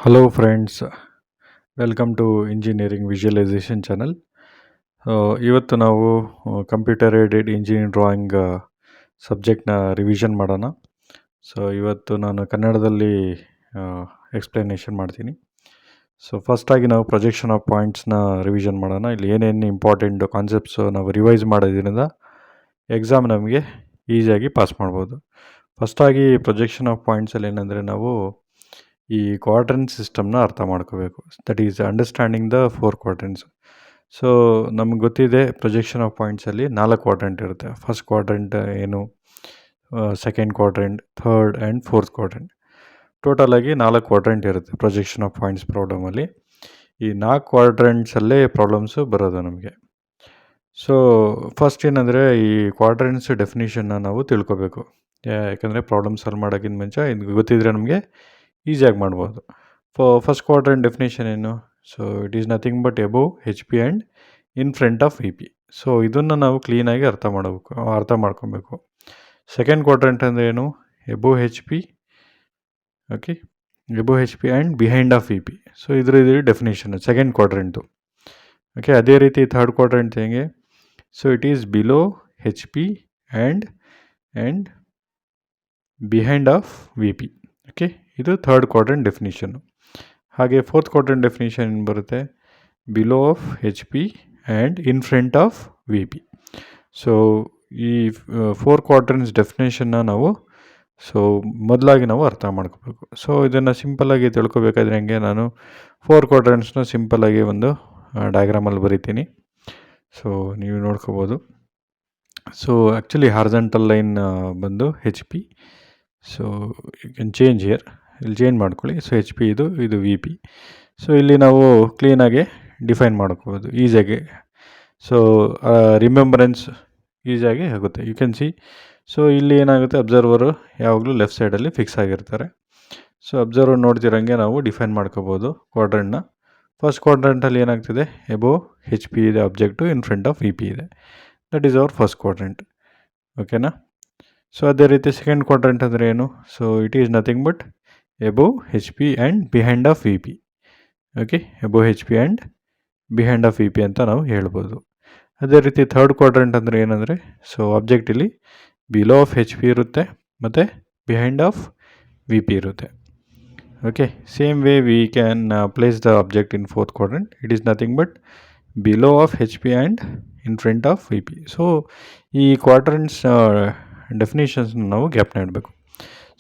Hello friends, welcome to engineering visualisation channel. ಇವತ್ತು ನಾವು computer aided engineering drawing ಸಬ್ಜೆಕ್ಟ್ನ revision ಮಾಡೋಣ. ಸೊ ಇವತ್ತು ನಾನು ಕನ್ನಡದಲ್ಲಿ ಎಕ್ಸ್ಪ್ಲನೇಷನ್ ಮಾಡ್ತೀನಿ. ಸೊ ಫಸ್ಟಾಗಿ ನಾವು ಪ್ರೊಜೆಕ್ಷನ್ ಆಫ್ ಪಾಯಿಂಟ್ಸ್ನ ರಿವಿಷನ್ ಮಾಡೋಣ. ಇಲ್ಲಿ ಏನೇನು ಇಂಪಾರ್ಟೆಂಟ್ ಕಾನ್ಸೆಪ್ಟ್ಸು ನಾವು ರಿವೈಸ್ ಮಾಡೋದ್ರಿಂದ ಎಕ್ಸಾಮ್ ನಮಗೆ ಈಸಿಯಾಗಿ ಪಾಸ್ ಮಾಡ್ಬೋದು. ಫಸ್ಟಾಗಿ ಪ್ರೊಜೆಕ್ಷನ್ ಆಫ್ ಪಾಯಿಂಟ್ಸಲ್ಲಿ ಏನಂದರೆ ನಾವು ಈ ಕ್ವಾಡ್ರೆಂಟ್ ಸಿಸ್ಟಮ್ನ ಅರ್ಥ ಮಾಡ್ಕೋಬೇಕು. That is understanding the 4 quadrants. So ನಮ್ಗೆ ಗೊತ್ತಿದೆ ಪ್ರೊಜೆಕ್ಷನ್ ಆಫ್ ಪಾಯಿಂಟ್ಸಲ್ಲಿ 4 ಕ್ವಾಡ್ರೆಂಟ್ ಇರುತ್ತೆ. ಫಸ್ಟ್ ಕ್ವಾಡ್ರೆಂಟ್ ಏನು, second quadrant, third and fourth quadrant. ಟೋಟಲಾಗಿ 4 ಕ್ವಾಡ್ರೆಂಟ್ ಇರುತ್ತೆ ಪ್ರೊಜೆಕ್ಷನ್ ಆಫ್ ಪಾಯಿಂಟ್ಸ್ ಪ್ರಾಬ್ಲಮಲ್ಲಿ. ಈ 4 ಕ್ವಾಡ್ರೆಂಟ್ಸಲ್ಲೇ ಪ್ರಾಬ್ಲಮ್ಸು ಬರೋದು ನಮಗೆ. ಸೊ ಫಸ್ಟ್ ಏನಂದರೆ ಈ ಕ್ವಾಡ್ರೆಂಟ್ಸ್ ಡೆಫಿನಿಷನ್ನ ನಾವು ತಿಳ್ಕೊಬೇಕು. ಯಾಕಂದರೆ ಪ್ರಾಬ್ಲಮ್ ಸಾಲ್ವ್ ಮಾಡೋಕ್ಕಿಂತ ಮುಂಚೆ ಇದು ಗೊತ್ತಿದ್ದರೆ ನಮಗೆ ಈಸಿಯಾಗಿ ಮಾಡ್ಬೋದು. ಫಸ್ಟ್ ಕ್ವಾಡ್ರೆಂಟ್ ಡೆಫಿನೇಷನ್ ಏನು? So it is nothing but above H P and in front of V P. So ಇದನ್ನು ನಾವು ಕ್ಲೀನಾಗಿ ಅರ್ಥ ಮಾಡ್ಕೊಬೇಕು. ಸೆಕೆಂಡ್ ಕ್ವಾಡ್ರೆಂಟ್ ಅಂದರೆ ಏನು? Above H P, okay, above H P and behind of V P. So ಇದ್ರ definition second quadrant. Okay, ಅದೇ ರೀತಿ ಥರ್ಡ್ ಕ್ವಾಡ್ರೆಂಟ್ ಹೆಂಗೆ? So it is below H P and behind of V P. Okay, ಇದು third quadrant ಡೆಫಿನಿಷನ್ನು. ಹಾಗೆ fourth quadrant definition ಏನು ಬರುತ್ತೆ? Below of H P and in front of V P. So ಈ 4 ಕ್ವಾಡ್ರೆಂಟ್ಸ್ ಡೆಫಿನೇಷನ್ನ ನಾವು ಮೊದಲಾಗಿ ನಾವು ಅರ್ಥ ಮಾಡ್ಕೋಬೇಕು. ಸೊ ಇದನ್ನು ಸಿಂಪಲ್ಲಾಗಿ ತಿಳ್ಕೊಬೇಕಾದ್ರೆ ಹೆಂಗೆ, ನಾನು 4 ಕ್ವಾಡ್ರೆಂಟ್ಸ್ನ ಸಿಂಪಲ್ಲಾಗಿ ಒಂದು ಡಯಾಗ್ರಾಮಲ್ಲಿ ಬರಿತೀನಿ. ಸೊ ನೀವು ನೋಡ್ಕೋಬೋದು. ಸೊ ಆ್ಯಕ್ಚುಲಿ ಹಾರ್ಜೆಂಟಲ್ ಲೈನ್ ಬಂದು H P. So you can change here, ಇಲ್ಲಿ ಚೇಂಜ್ ಮಾಡ್ಕೊಳ್ಳಿ. ಸೊ ಎಚ್ ಪಿ ಇದು ವಿ ಪಿ. ಸೊ ಇಲ್ಲಿ ನಾವು ಕ್ಲೀನಾಗಿ ಡಿಫೈನ್ ಮಾಡ್ಕೋಬೋದು ಈಸಿಯಾಗಿ. ಸೊ ರಿಮೆಂಬರೆನ್ಸ್ ಈಸಿಯಾಗಿ ಆಗುತ್ತೆ. You can see. ಸೊ ಇಲ್ಲಿ ಏನಾಗುತ್ತೆ, ಅಬ್ಸರ್ವರು ಯಾವಾಗಲೂ ಲೆಫ್ಟ್ ಸೈಡಲ್ಲಿ ಫಿಕ್ಸ್ ಆಗಿರ್ತಾರೆ. ಸೊ ಅಬ್ಸರ್ವರ್ ನೋಡ್ತಿರೋಂಗೆ ನಾವು ಡಿಫೈನ್ ಮಾಡ್ಕೋಬೋದು ಕ್ವಾಡ್ರೆಂಟ್ನ. ಫಸ್ಟ್ ಕ್ವಾಡ್ರೆಂಟಲ್ಲಿ ಏನಾಗ್ತಿದೆ? ಎಬೋವ್ ಎಚ್ ಪಿ ಇದೆ object, in front of V P ಇದೆ. That is our first quadrant. ಓಕೆನಾ? ಸೊ ಅದೇ ರೀತಿ ಸೆಕೆಂಡ್ ಕ್ವಾಡ್ರೆಂಟ್ ಅಂದರೆ ಏನು? So it is nothing but above H P and behind of V P. Okay, above H P and behind of V P ಅಂತ ನಾವು ಹೇಳ್ಬೋದು. ಅದೇ ರೀತಿ ಥರ್ಡ್ ಕ್ವಾಡ್ರೆಂಟ್ ಅಂದರೆ ಏನಂದರೆ, ಸೊ ಆಬ್ಜೆಕ್ಟ್ ಇಲ್ಲಿ ಬಿಲೋ ಆಫ್ ಎಚ್ ಪಿ ಇರುತ್ತೆ ಮತ್ತು ಬಿಹೈಂಡ್ ಆಫ್ ವಿ ಪಿ ಇರುತ್ತೆ. Okay, same way we can place the object in fourth quadrant. It is nothing but below of H P and in front of V P. So ಈ quadrants ಡೆಫಿನೇಷನ್ಸ್ನ ನಾವು ಗ್ಯಾಪ್ನ ಇಡಬೇಕು.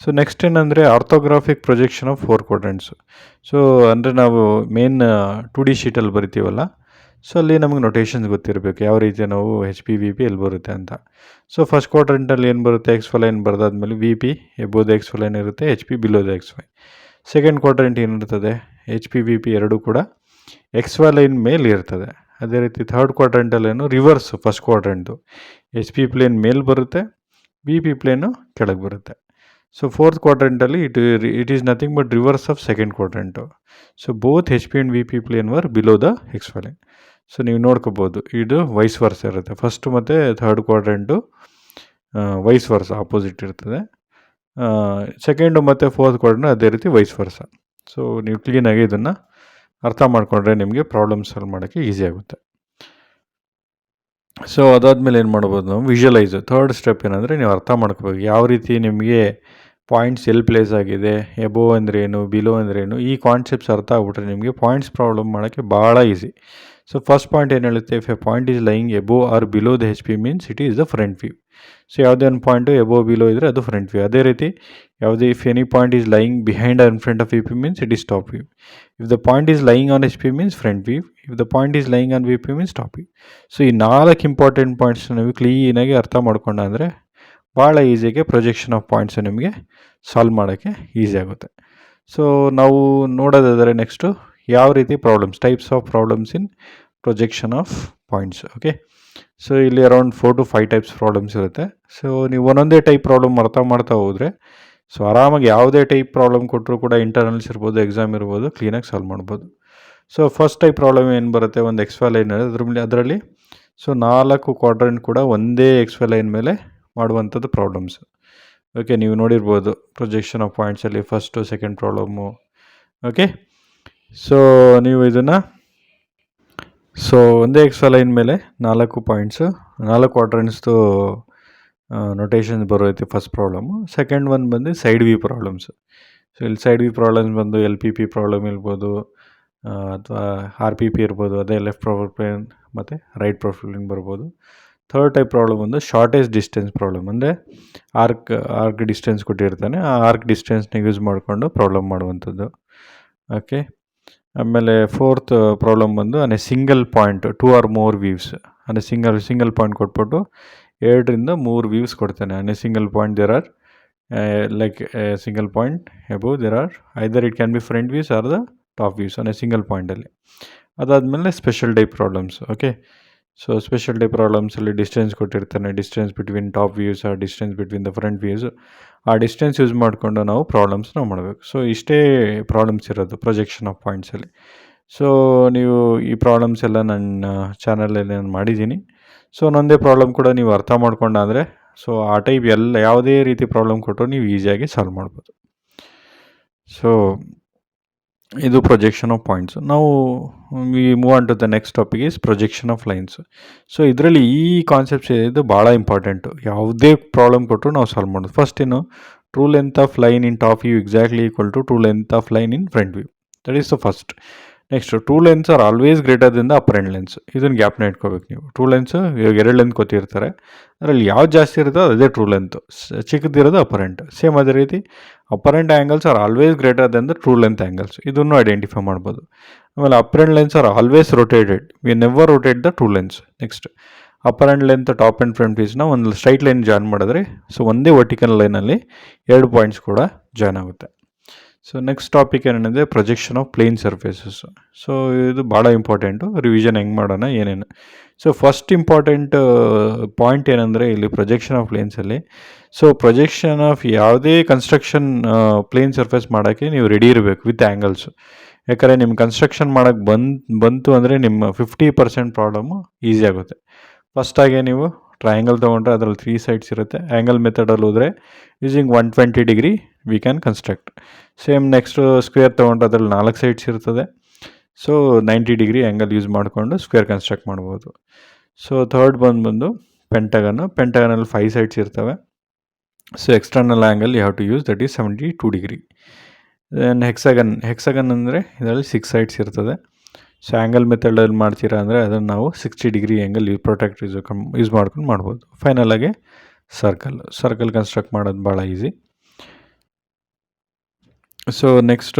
So next ಏನಂದರೆ orthographic projection of 4 quadrants. So ಅಂದರೆ ನಾವು main 2D ಶೀಟಲ್ಲಿ ಬರಿತೀವಲ್ಲ, so ಅಲ್ಲಿ ನಮಗೆ ನೊಟೇಷನ್ಸ್ ಗೊತ್ತಿರಬೇಕು ಯಾವ ರೀತಿ ನಾವು ಎಚ್ ಪಿ ವಿ ಪಿ ಎಲ್ಲಿ ಬರುತ್ತೆ ಅಂತ. ಸೊ ಫಸ್ಟ್ ಕ್ವಾಡ್ರೆಂಟಲ್ಲಿ ಏನು ಬರುತ್ತೆ? ಎಕ್ಸ್ ವೈ ಲೈನ್ ಬರೆದಾದ್ಮೇಲೆ V P above the X Y line ಇರುತ್ತೆ, H P below the X Y. Second quadrant ಏನಿರ್ತದೆ? ಎಚ್ ಪಿ ವಿ ಪಿ ಎರಡೂ ಕೂಡ ಎಕ್ಸ್ ವೈ ಲೈನ್ ಮೇಲೆ ಇರ್ತದೆ. ಅದೇ ರೀತಿ ಥರ್ಡ್ ಕ್ವಾಡ್ರೆಂಟಲ್ಲೇನು reverse first quadrant. H P plane ಮೇಲೆ ಬರುತ್ತೆ, ವಿ ಪಿ ಪ್ಲೇನು ಕೆಳಗೆ ಬರುತ್ತೆ. ಸೊ ಫೋರ್ತ್ ಕ್ವಾಡ್ರೆಂಟಲ್ಲಿ it is nothing but reverse of second quadrant. So both H P and V P plane ವರ್ below the X Y line. So ನೀವು ನೋಡ್ಕೋಬೋದು, ಇದು vice versa ಇರುತ್ತೆ. ಫಸ್ಟು ಮತ್ತು third quadrant vice versa opposite ಇರ್ತದೆ. Second ಮತ್ತು fourth quadrant ಅದೇ ರೀತಿ ವೈಸ್ ವರ್ಸ. ಸೊ ನೀವು ಕ್ಲೀನಾಗಿ ಇದನ್ನು ಅರ್ಥ ಮಾಡಿಕೊಂಡ್ರೆ ನಿಮಗೆ ಪ್ರಾಬ್ಲಮ್ ಸಾಲ್ವ್ ಮಾಡೋಕ್ಕೆ ಈಸಿ ಆಗುತ್ತೆ. ಸೊ ಅದಾದಮೇಲೆ ಏನು ಮಾಡ್ಬೋದು ನಾವು? ವಿಜುವಲೈಸ್. ಥರ್ಡ್ ಸ್ಟೆಪ್ ಏನಂದರೆ ನೀವು ಅರ್ಥ ಮಾಡ್ಕೋಬೇಕು ಯಾವ ರೀತಿ ನಿಮಗೆ ಪಾಯಿಂಟ್ಸ್ ಎಲ್ಲಿ ಪ್ಲೇಸ್ ಆಗಿದೆ, ಎಬೋವ್ ಅಂದ್ರೇನು, ಬಿಲೋ ಅಂದ್ರೇನು, ಈ ಕಾನ್ಸೆಪ್ಟ್ಸ್ ಅರ್ಥ ಆಗ್ಬಿಟ್ರೆ ನಿಮಗೆ ಪಾಯಿಂಟ್ಸ್ ಪ್ರಾಬ್ಲಮ್ ಮಾಡೋಕ್ಕೆ ಭಾಳ ಈಸಿ. ಸೊ ಫಸ್ಟ್ ಪಾಯಿಂಟ್ ಏನು ಹೇಳುತ್ತೆ? If a point is lying above or below the H P means it is the front view. So ಯಾವುದೇ ಒಂದು ಪಾಯಿಂಟು ಎಬೋವ್ ಬಿಲೋ ಇದ್ದರೆ ಅದು ಫ್ರಂಟ್ ವ್ಯೂ. ಅದೇ ರೀತಿ ಯಾವುದೇ if any point is lying behind or in front of V P means it is top view. If the point is lying on H P means front view. If the point is lying on V P means top view. So ಈ 4 important points ನೀವು ಕ್ಲೀನಾಗಿ ಅರ್ಥ ಮಾಡ್ಕೊಂಡ ಅಂದರೆ ಭಾಳ ಈಸಿಯಾಗಿ projection of points ನಿಮಗೆ solve ಮಾಡೋಕ್ಕೆ ಈಸಿ ಆಗುತ್ತೆ. ಸೊ ನಾವು ನೋಡೋದಾದರೆ ನೆಕ್ಸ್ಟು ಯಾವ ರೀತಿ problems, types of problems in projection of points. Okay, so ಇಲ್ಲಿ ಅರೌಂಡ್ 4 to 5 ಟೈಪ್ಸ್ ಪ್ರಾಬ್ಲಮ್ಸ್ ಇರುತ್ತೆ. ಸೊ ನೀವು ಒಂದೊಂದೇ ಟೈಪ್ ಪ್ರಾಬ್ಲಮ್ ಅರ್ಥ ಮಾಡ್ತಾ ಹೋದರೆ ಸೊ ಆರಾಮಾಗಿ ಯಾವುದೇ ಟೈಪ್ ಪ್ರಾಬ್ಲಮ್ ಕೊಟ್ಟರು ಕೂಡ ಇಂಟರ್ನಲ್ಸ್ ಇರ್ಬೋದು, ಎಕ್ಸಾಮ್ ಇರ್ಬೋದು, ಕ್ಲೀನಾಗಿ ಸಾಲ್ವ್ ಮಾಡ್ಬೋದು. ಸೊ ಫಸ್ಟ್ ಟೈಪ್ ಪ್ರಾಬ್ಲಮ್ ಏನು ಬರುತ್ತೆ? ಒಂದು ಎಕ್ಸ್ ವೈ ಲೈನ್ ಅದರಲ್ಲಿ ಸೊ 4 ಕ್ವಾಡ್ರೆಂಟ್ ಕೂಡ ಒಂದೇ ಎಕ್ಸ್ ವೈ ಲೈನ್ ಮೇಲೆ ಮಾಡುವಂಥದ್ದು ಪ್ರಾಬ್ಲಮ್ಸ್. ಓಕೆ, ನೀವು ನೋಡಿರ್ಬೋದು ಪ್ರೊಜೆಕ್ಷನ್ ಆಫ್ ಪಾಯಿಂಟ್ಸಲ್ಲಿ ಫಸ್ಟು ಸೆಕೆಂಡ್ ಪ್ರಾಬ್ಲಮ್ಮು. ಓಕೆ, ಸೊ ನೀವು ಇದನ್ನು ಒಂದೇ ಎಕ್ಸ್ಟ್ರಾ ಲೈನ್ ಮೇಲೆ 4 ಪಾಯಿಂಟ್ಸು 4 ಕ್ವಾಡ್ರೆಂಟ್ಸ್ದು ನೊಟೇಷನ್ ಬರೋೈತೆ ಫಸ್ಟ್ ಪ್ರಾಬ್ಲಮ್ಮು. ಸೆಕೆಂಡ್ ಒನ್ ಬಂದು ಸೈಡ್ ವಿ ಪ್ರಾಬ್ಲಮ್ಸ್. ಸೊ ಇಲ್ಲಿ ಸೈಡ್ ವಿ ಪ್ರಾಬ್ಲಮ್ಸ್ ಬಂದು LPP ಪ್ರಾಬ್ಲಮ್ ಇರ್ಬೋದು, ಅಥವಾ RPP ಇರ್ಬೋದು, ಅದೇ ಲೆಫ್ಟ್ ಪ್ರೊಫೈಲ್ ಪ್ಲೇನ್ ಮತ್ತು ರೈಟ್ ಪ್ರೊಫೈಲ್ ಪ್ಲೇನ್ ಬರ್ಬೋದು. ಥರ್ಡ್ ಟೈಪ್ ಪ್ರಾಬ್ಲಮ್ ಒಂದು ಶಾರ್ಟೇಜ್ ಡಿಸ್ಟೆನ್ಸ್ ಪ್ರಾಬ್ಲಮ್, ಅಂದರೆ ಆರ್ಕ್ ಡಿಸ್ಟೆನ್ಸ್ ಕೊಟ್ಟಿರ್ತಾನೆ, ಆ ಆರ್ಕ್ ಡಿಸ್ಟೆನ್ಸ್ನ ಯೂಸ್ ಮಾಡಿಕೊಂಡು ಪ್ರಾಬ್ಲಮ್ ಮಾಡುವಂಥದ್ದು. ಓಕೆ. ಆಮೇಲೆ ಫೋರ್ತ್ ಪ್ರಾಬ್ಲಮ್ ಬಂದು single point 2 or more views, single point ಕೊಟ್ಬಿಟ್ಟು 2 to 3 ವ್ಯೂವ್ಸ್ ಕೊಡ್ತಾನೆ. Single point there are like single point above there are either it can be front views or the top views single ಪಾಯಿಂಟಲ್ಲಿ. ಅದಾದಮೇಲೆ special type problems. Okay. So special type ಪ್ರಾಬ್ಲಮ್ಸಲ್ಲಿ distance ಕೊಟ್ಟಿರ್ತಾನೆ, distance between top views or distance between the front views. ಆ distance use ಮಾಡಿಕೊಂಡು ನಾವು ಪ್ರಾಬ್ಲಮ್ಸ್ನ ಮಾಡಬೇಕು. So ಇಷ್ಟೇ problems ಇರೋದು ಪ್ರೊಜೆಕ್ಷನ್ ಆಫ್ ಪಾಯಿಂಟ್ಸಲ್ಲಿ. ಸೊ ನೀವು ಈ ಪ್ರಾಬ್ಲಮ್ಸ್ ಎಲ್ಲ ನನ್ನ ಚಾನಲಲ್ಲಿ ನಾನು ಮಾಡಿದ್ದೀನಿ. ಸೊ ಒಂದೊಂದೇ ಪ್ರಾಬ್ಲಮ್ ಕೂಡ ನೀವು ಅರ್ಥ ಮಾಡ್ಕೊಂಡಾದರೆ ಸೊ ಆ ಟೈಪ್ ಯಾವುದೇ ರೀತಿ ಪ್ರಾಬ್ಲಮ್ ಕೊಟ್ಟರು ನೀವು ಈಸಿಯಾಗಿ ಸಾಲ್ವ್ ಮಾಡ್ಬೋದು. ಸೊ ಇದು ಪ್ರೊಜೆಕ್ಷನ್ ಆಫ್ ಪಾಯಿಂಟ್ಸ್. ನಾವು we move on to the next topic is projection of lines. So ಇದರಲ್ಲಿ ಈ ಕಾನ್ಸೆಪ್ಟ್ಸ್ ಇದು ಭಾಳ ಇಂಪಾರ್ಟೆಂಟು. ಯಾವುದೇ ಪ್ರಾಬ್ಲಮ್ ಕೊಟ್ಟರು ನಾವು ಸಾಲ್ವ್ ಮಾಡೋದು. First true length of line in top view exactly equal to true length of line in front view. That is the first. Next true lengths are always greater than the apparent lengths. ಇದನ್ನು ಗ್ಯಾಪ್ನ ಇಟ್ಕೋಬೇಕು ನೀವು. True lens ಇವಾಗ 2 length ಕೊಟ್ಟಿರ್ತಾರೆ, ಅದರಲ್ಲಿ ಯಾವ್ದು ಜಾಸ್ತಿ ಇರುತ್ತೋ ಅದೇ ಟ್ರೂ ಲೆಂತು, ಚಿಕ್ಕದಿರೋದು ಅಪರೆಂಟ್. ಸೇಮ್ ಅದೇ ರೀತಿ apparent angles are always greater than the true length angles. ಇದನ್ನು ಐಡೆಂಟಿಫೈ ಮಾಡ್ಬೋದು. ಆಮೇಲೆ apparent lengths are always rotated, we never rotate the true lengths. Next apparent length top and front ವ್ಯೂಸ್ನ ಒಂದು straight line join ಮಾಡಿದ್ರೆ so ಒಂದೇ vertical ಲೈನಲ್ಲಿ 2 points ಕೂಡ join ಆಗುತ್ತೆ. ಸೊ ನೆಕ್ಸ್ಟ್ ಟಾಪಿಕ್ ಏನಂದರೆ projection of plane surfaces. So ಇದು ಭಾಳ ಇಂಪಾರ್ಟೆಂಟು. ರಿವಿಷನ್ ಹೆಂಗೆ ಮಾಡೋಣ ಏನೇನು. ಸೊ ಫಸ್ಟ್ ಇಂಪಾರ್ಟೆಂಟ್ ಪಾಯಿಂಟ್ ಏನಂದರೆ ಇಲ್ಲಿ ಪ್ರೊಜೆಕ್ಷನ್ ಆಫ್ ಪ್ಲೇನ್ಸಲ್ಲಿ ಸೊ ಪ್ರೊಜೆಕ್ಷನ್ ಆಫ್ ಯಾವುದೇ ಕನ್ಸ್ಟ್ರಕ್ಷನ್ ಪ್ಲೇನ್ ಸರ್ಫೇಸ್ ಮಾಡೋಕ್ಕೆ ನೀವು ರೆಡಿ ಇರಬೇಕು ವಿತ್ ಆ್ಯಂಗಲ್ಸ್. ಯಾಕಂದರೆ ನಿಮ್ಮ ಕನ್ಸ್ಟ್ರಕ್ಷನ್ ಮಾಡೋಕ್ಕೆ ಬಂತು ಅಂದರೆ ನಿಮ್ಮ 50% ಪ್ರಾಬ್ಲಮ್ಮು ಈಸಿ ಆಗುತ್ತೆ. ಫಸ್ಟಾಗೆ ನೀವು ಟ್ರಯಾಂಗಲ್ ತೊಗೊಂಡ್ರೆ ಅದರಲ್ಲಿ 3 ಸೈಡ್ಸ್ ಇರುತ್ತೆ. ಆ್ಯಂಗಲ್ ಮೆಥಡಲ್ಲಿ ಹೋದರೆ using 120 degree we can construct. Same next square ತೊಗೊಂಡ್ರೆ ಅದರಲ್ಲಿ 4 ಸೈಡ್ಸ್ ಇರ್ತದೆ. ಸೊ 90 ಡಿಗ್ರಿ ಆ್ಯಂಗಲ್ ಯೂಸ್ ಮಾಡಿಕೊಂಡು ಸ್ಕ್ವೇರ್ ಕನ್ಸ್ಟ್ರಕ್ಟ್ ಮಾಡ್ಬೋದು. ಸೊ ಥರ್ಡ್ ಬಂದು ಪೆಂಟಗನಲ್ಲಿ 5 ಸೈಡ್ಸ್ ಇರ್ತವೆ. So external angle you have to use, that is 72 degree. Then hexagon ಅಂದರೆ ಇದರಲ್ಲಿ 6 ಸೈಡ್ಸ್ ಇರ್ತದೆ. ಸೊ ಆ್ಯಂಗಲ್ ಮೆಥಡಲ್ಲಿ ಮಾಡ್ತೀರಾ ಅಂದರೆ ಅದನ್ನು ನಾವು 60 ಡಿಗ್ರಿ ಆ್ಯಂಗಲ್ ಪ್ರೊಟೆಕ್ಟ್ ಯೂಸ್ ಮಾಡ್ಕೊಂಡು ಮಾಡ್ಬೋದು. ಫೈನಲಾಗಿ ಸರ್ಕಲ್ ಕನ್ಸ್ಟ್ರಕ್ಟ್ ಮಾಡೋದು ಭಾಳ ಈಸಿ. ಸೊ ನೆಕ್ಸ್ಟ್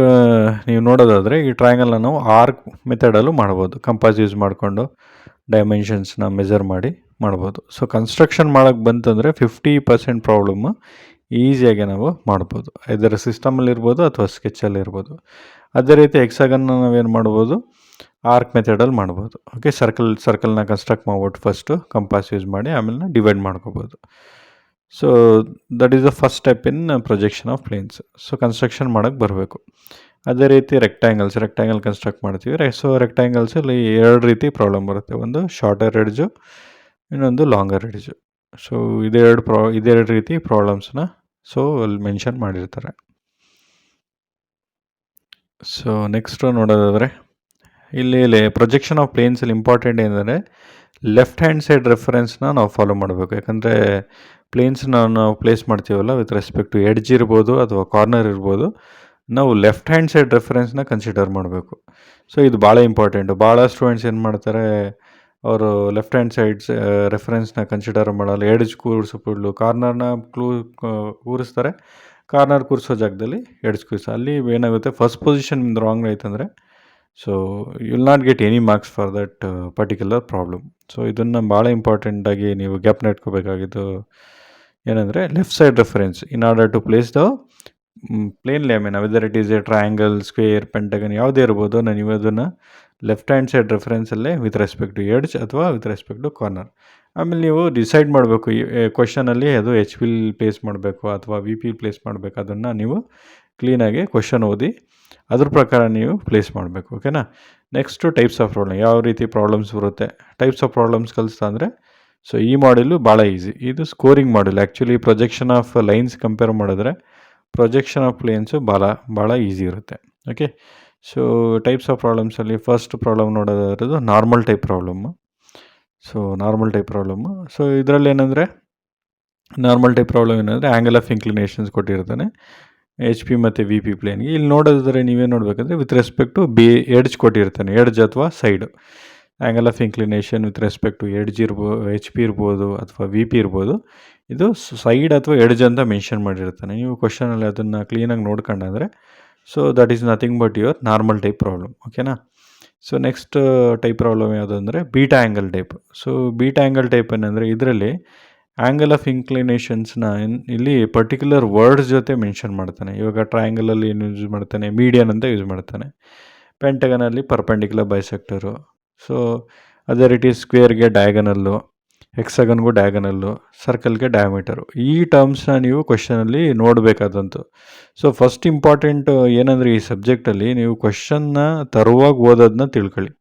ನೀವು ನೋಡೋದಾದರೆ ಈ ಟ್ರಯಾಂಗಲ್ನ ನಾವು ಆರ್ಕ್ ಮೆಥಡಲ್ಲೂ ಮಾಡ್ಬೋದು. ಕಂಪಾಸ್ ಯೂಸ್ ಮಾಡಿಕೊಂಡು ಡೈಮೆನ್ಷನ್ಸ್ನ ಮೆಜರ್ ಮಾಡಿ ಮಾಡ್ಬೋದು. ಸೊ ಕನ್ಸ್ಟ್ರಕ್ಷನ್ ಮಾಡೋಕ್ಕೆ ಬಂತಂದರೆ 50% ಪ್ರಾಬ್ಲಮ್ಮು ಈಸಿಯಾಗಿ ನಾವು ಮಾಡ್ಬೋದು. ಇದರ ಸಿಸ್ಟಮಲ್ಲಿ ಇರ್ಬೋದು ಅಥವಾ ಸ್ಕೆಚಲ್ಲಿ ಇರ್ಬೋದು. ಅದೇ ರೀತಿ ಹೆಕ್ಸಾಗನ್ನ ನಾವೇನು ಮಾಡ್ಬೋದು, ಆರ್ಕ್ ಮೆಥಡಲ್ಲಿ ಮಾಡ್ಬೋದು. ಓಕೆ. ಸರ್ಕಲ್ನ ಕನ್ಸ್ಟ್ರಕ್ಟ್ ಮಾಡ್ಬಿಟ್ಟು ಫಸ್ಟು ಕಂಪಾಸ್ ಯೂಸ್ ಮಾಡಿ ಆಮೇಲೆ ಡಿವೈಡ್ ಮಾಡ್ಕೋಬೋದು. So that is the first step in projection of planes. So construction ಮಾಡೋಕ್ಕೆ ಬರಬೇಕು. ಅದೇ ರೀತಿ ರೆಕ್ಟ್ಯಾಂಗಲ್ ಕನ್ಸ್ಟ್ರಕ್ಟ್ ಮಾಡ್ತೀವಿ. ಸೊ ರೆಕ್ಟ್ಯಾಂಗಲ್ಸಲ್ಲಿ 2 ರೀತಿ ಪ್ರಾಬ್ಲಮ್ ಬರುತ್ತೆ. ಒಂದು ಶಾರ್ಟರ್ ಎಡ್ಜು, ಇನ್ನೊಂದು ಲಾಂಗರ್ ಎಡ್ಜು. ಸೊ ಇದೆರಡು ರೀತಿ ಪ್ರಾಬ್ಲಮ್ಸ್ನ ಸೊ ಅಲ್ಲಿ ಮೆನ್ಷನ್ ಮಾಡಿರ್ತಾರೆ. ಸೊ ನೆಕ್ಸ್ಟು ನೋಡೋದಾದರೆ ಇಲ್ಲಿ ಪ್ರೊಜೆಕ್ಷನ್ ಆಫ್ ಪ್ಲೇನ್ಸಲ್ಲಿ ಇಂಪಾರ್ಟೆಂಟ್ ಏನಂದರೆ ಲೆಫ್ಟ್ ಹ್ಯಾಂಡ್ ಸೈಡ್ ರೆಫರೆನ್ಸ್ನ ನಾವು ಫಾಲೋ ಮಾಡಬೇಕು. ಯಾಕಂದರೆ ಪ್ಲೇನ್ಸ್ನ ನಾವು ಪ್ಲೇಸ್ ಮಾಡ್ತೀವಲ್ಲ ವಿತ್ ರೆಸ್ಪೆಕ್ಟ್ ಟು ಎಡ್ಜ್ ಇರ್ಬೋದು ಅಥವಾ ಕಾರ್ನರ್ ಇರ್ಬೋದು, ನಾವು ಲೆಫ್ಟ್ ಹ್ಯಾಂಡ್ ಸೈಡ್ ರೆಫರೆನ್ಸ್ನ ಕನ್ಸಿಡರ್ ಮಾಡಬೇಕು. ಸೊ ಇದು ಭಾಳ ಇಂಪಾರ್ಟೆಂಟು. ಭಾಳ ಸ್ಟೂಡೆಂಟ್ಸ್ ಏನು ಮಾಡ್ತಾರೆ, ಅವರು ಲೆಫ್ಟ್ ಹ್ಯಾಂಡ್ ಸೈಡ್ಸ್ ರೆಫರೆನ್ಸ್ನ ಕನ್ಸಿಡರ್ ಮಾಡಲ್ಲ. ಎಡ್ಜ್ ಕೂರಿಸ್ಬಿಡ್ಲು ಕಾರ್ನರ್ನ ಕೂರಿಸ್ತಾರೆ. ಕಾರ್ನರ್ ಕೂರಿಸೋ ಜಾಗದಲ್ಲಿ ಎಡ್ಜ್ ಅಲ್ಲಿ ಏನಾಗುತ್ತೆ, ಫಸ್ಟ್ ಪೊಸಿಷನ್ ರಾಂಗ್ ಆಯ್ತಂದರೆ so you will not get any marks for that particular problem. So ಇದನ್ನು ಭಾಳ ಇಂಪಾರ್ಟೆಂಟಾಗಿ ನೀವು ಗ್ಯಾಪ್ನ ಇಟ್ಕೋಬೇಕಾಗಿದ್ದು ಏನಂದರೆ left side reference in order to place the plane lamina whether it is a triangle, square, pentagon ಯಾವುದೇ ಇರ್ಬೋದು, ನೀವು ಅದನ್ನು ಲೆಫ್ಟ್ ಹ್ಯಾಂಡ್ ಸೈಡ್ ರೆಫರೆನ್ಸಲ್ಲೇ ವಿತ್ ರೆಸ್ಪೆಕ್ಟ್ ಟು ಎಡ್ಜ್ ಅಥವಾ ವಿತ್ ರೆಸ್ಪೆಕ್ಟ್ ಟು ಕಾರ್ನರ್. ಆಮೇಲೆ ನೀವು ಡಿಸೈಡ್ ಮಾಡಬೇಕು ಈ ಕ್ವಶನಲ್ಲಿ ಅದು ಎಚ್ ಪಿಲ್ ಪ್ಲೇಸ್ ಮಾಡಬೇಕು ಅಥವಾ ವಿ ಪಿ ಪ್ಲೇಸ್ ಮಾಡಬೇಕು. ಅದನ್ನು ನೀವು ಕ್ಲೀನಾಗಿ ಕ್ವಶನ್ ಓದಿ ಅದ್ರ ಪ್ರಕಾರ ನೀವು ಪ್ಲೇಸ್ ಮಾಡಬೇಕು. ಓಕೆನಾ. ನೆಕ್ಸ್ಟು ಟೈಪ್ಸ್ ಆಫ್ ಪ್ರಾಬ್ಲಮ್, ಯಾವ ರೀತಿ ಪ್ರಾಬ್ಲಮ್ಸ್ ಬರುತ್ತೆ, ಟೈಪ್ಸ್ ಆಫ್ ಪ್ರಾಬ್ಲಮ್ಸ್ ಕಲಿಸ್ತಾ ಅಂದರೆ ಸೊ ಈ ಮಾಡ್ಯೂಲು ಭಾಳ ಈಸಿ. ಇದು scoring module. Actually projection of lines compare ಮಾಡಿದ್ರೆ ಪ್ರೊಜೆಕ್ಷನ್ ಆಫ್ ಪ್ಲೇನ್ಸು ಭಾಳ ಈಸಿ ಇರುತ್ತೆ. ಓಕೆ. ಸೊ ಟೈಪ್ಸ್ ಆಫ್ ಪ್ರಾಬ್ಲಮ್ಸಲ್ಲಿ ಫಸ್ಟ್ ಪ್ರಾಬ್ಲಮ್ ನೋಡೋದಾದ್ರದ್ದು normal type problem. So normal type problem. So ಇದರಲ್ಲೇನೆಂದರೆ ನಾರ್ಮಲ್ ಟೈಪ್ ಪ್ರಾಬ್ಲಮ್ ಏನಂದರೆ ಆ್ಯಂಗಲ್ ಆಫ್ ಇನ್ಕ್ಲಿನೇಷನ್ಸ್ ಕೊಟ್ಟಿರ್ತಾನೆ H P ಮತ್ತು V P ಪ್ಲೇನ್ಗೆ. ಇಲ್ಲಿ ನೋಡೋದಾದ್ರೆ ನೀವೇನು ನೋಡಬೇಕಂದ್ರೆ ವಿತ್ ರೆಸ್ಪೆಕ್ಟ್ ಟು ಎಡ್ಜ್ ಕೊಟ್ಟಿರ್ತಾನೆ, ಎಡ್ಜ್ ಅಥವಾ side. Angle of inclination with respect to edge H P ಇರ್ಬೋದು ಅಥವಾ ವಿ ಪಿ ಇರ್ಬೋದು. ಇದು ಸೈಡ್ ಅಥವಾ ಎಡ್ಜ್ ಅಂತ ಮೆನ್ಷನ್ ಮಾಡಿರ್ತಾನೆ. ನೀವು ಕ್ವಶನಲ್ಲಿ ಅದನ್ನು ಕ್ಲೀನಾಗಿ ನೋಡ್ಕೊಂಡಂದರೆ so that is nothing but your normal type problem. ಓಕೆನಾ. ಸೊ ನೆಕ್ಸ್ಟ್ ಟೈಪ್ ಪ್ರಾಬ್ಲಮ್ ಯಾವುದು ಅಂದರೆ beta angle type. So beta angle type ಏನಂದರೆ ಇದರಲ್ಲಿ ಆ್ಯಂಗಲ್ ಆಫ್ ಇನ್ಕ್ಲಿನೇಷನ್ಸ್ನ ಇಲ್ಲಿ ಪರ್ಟಿಕ್ಯುಲರ್ ವರ್ಡ್ಸ್ ಜೊತೆ ಮೆನ್ಷನ್ ಮಾಡ್ತಾನೆ. ಇವಾಗ ಟ್ರಯಾಂಗಲಲ್ಲಿ ಏನು ಯೂಸ್ ಮಾಡ್ತಾನೆ, ಮೀಡಿಯನ್ ಅಂತ ಯೂಸ್ ಮಾಡ್ತಾನೆ. ಪೆಂಟಗನಲ್ಲಿ ಪರ್ಪೆಂಡಿಕ್ಯುಲರ್ ಬೈಸೆಕ್ಟರು. ಸೊ ಅದೇ ರೀತಿ ಸ್ಕ್ವೇರ್ಗೆ ಡಯಾಗನಲ್ಲು, ಹೆಕ್ಸಗನ್ಗೂ ಡಯಾಗನಲ್ಲು, ಸರ್ಕಲ್ಗೆ ಡಯಾಮೀಟರು. ಈ ಟರ್ಮ್ಸ್ನ ನೀವು ಕ್ವಶನಲ್ಲಿ ನೋಡಬೇಕಾದಂತು. ಸೊ ಫಸ್ಟ್ ಇಂಪಾರ್ಟೆಂಟ್ ಏನಂದರೆ ಈ ಸಬ್ಜೆಕ್ಟಲ್ಲಿ ನೀವು ಕ್ವಶನ್ನ ತರುವಾಗಿ ಓದೋದನ್ನ ತಿಳ್ಕೊಳ್ಳಿ.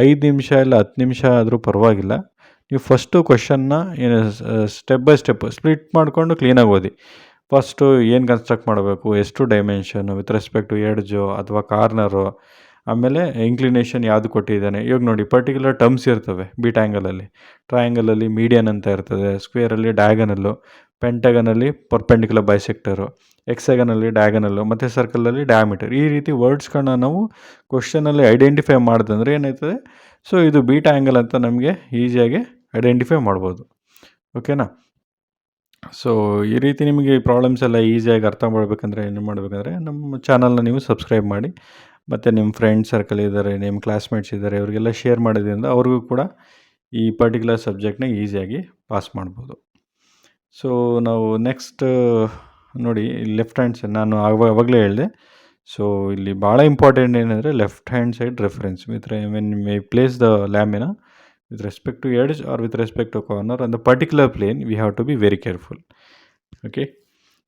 5 ನಿಮಿಷ ಇಲ್ಲ 10 ನಿಮಿಷ ಆದರೂ ಪರವಾಗಿಲ್ಲ. ನೀವು ಫಸ್ಟು ಕ್ವಶನ್ನ ಏನು ಸ್ಟೆಪ್ ಬೈ ಸ್ಟೆಪ್ ಸ್ಪ್ಲಿಟ್ ಮಾಡಿಕೊಂಡು ಕ್ಲೀನಾಗಿ ಓದಿ. ಫಸ್ಟು ಏನು ಕನ್ಸ್ಟ್ರಕ್ಟ್ ಮಾಡಬೇಕು, ಎಷ್ಟು dimension with respect to edge ಅಥವಾ ಕಾರ್ನರು, ಆಮೇಲೆ ಇನ್ಕ್ಲಿನೇಷನ್ ಯಾವುದು ಕೊಟ್ಟಿದ್ದಾನೆ. ಇವಾಗ ನೋಡಿ ಪರ್ಟಿಕ್ಯುಲರ್ ಟರ್ಮ್ಸ್ ಇರ್ತವೆ ಬೀಟಾ ಆ್ಯಂಗಲಲ್ಲಿ. ಟ್ರಯಾಂಗಲಲ್ಲಿ ಮೀಡಿಯನ್ ಅಂತ ಇರ್ತದೆ, ಸ್ಕ್ವೇರಲ್ಲಿ ಡಯಾಗನಲ್ಲು, ಪೆಂಟಗನಲ್ಲಿ ಪರ್ಪೆಂಡಿಕ್ಯುಲರ್ ಬೈಸೆಕ್ಟರು, ಹೆಕ್ಸಗನಲ್ಲಿ ಡಯಾಗನಲ್ಲು ಮತ್ತು ಸರ್ಕಲಲ್ಲಿ ಡಯಾಮೀಟರ್. ಈ ರೀತಿ ವರ್ಡ್ಸ್ಗಳನ್ನ ನಾವು ಕ್ವಶನಲ್ಲಿ ಐಡೆಂಟಿಫೈ ಮಾಡಿದಂದ್ರೆ ಏನಾಯ್ತದೆ, ಸೊ ಇದು ಬೀಟಾ ಆ್ಯಂಗಲ್ ಅಂತ ನಮಗೆ ಈಸಿಯಾಗಿ ಐಡೆಂಟಿಫೈ ಮಾಡ್ಬೋದು. ಓಕೆನಾ. ಸೊ ಈ ರೀತಿ ನಿಮಗೆ ಈ ಪ್ರಾಬ್ಲಮ್ಸ್ ಎಲ್ಲ ಈಸಿಯಾಗಿ ಅರ್ಥ ಮಾಡಬೇಕಂದ್ರೆ ಏನು ಮಾಡಬೇಕಂದ್ರೆ ನಮ್ಮ ಚಾನಲ್ನ ನೀವು ಸಬ್ಸ್ಕ್ರೈಬ್ ಮಾಡಿ, ಮತ್ತು ನಿಮ್ಮ ಫ್ರೆಂಡ್ ಸರ್ಕಲ್ ಇದ್ದಾರೆ, ನಿಮ್ಮ ಕ್ಲಾಸ್ಮೇಟ್ಸ್ ಇದ್ದಾರೆ, ಅವರಿಗೆಲ್ಲ ಶೇರ್ ಮಾಡೋದ್ರಿಂದ ಅವ್ರಿಗೂ ಕೂಡ ಈ ಪರ್ಟಿಕ್ಯುಲರ್ ಸಬ್ಜೆಕ್ಟ್ನ ಈಸಿಯಾಗಿ ಪಾಸ್ ಮಾಡ್ಬೋದು. ಸೊ ನಾವು ನೆಕ್ಸ್ಟ್ ನೋಡಿ ಲೆಫ್ಟ್ ಹ್ಯಾಂಡ್ ಸೈಡ್ ನಾನು ಆವಾಗಲೇ ಹೇಳಿದೆ. ಸೊ ಇಲ್ಲಿ ಭಾಳ ಇಂಪಾರ್ಟೆಂಟ್ ಏನಂದರೆ left hand side reference with when may place the lamina with respect to edge or with respect to corner on the particular plane, we have to be very careful. Okay.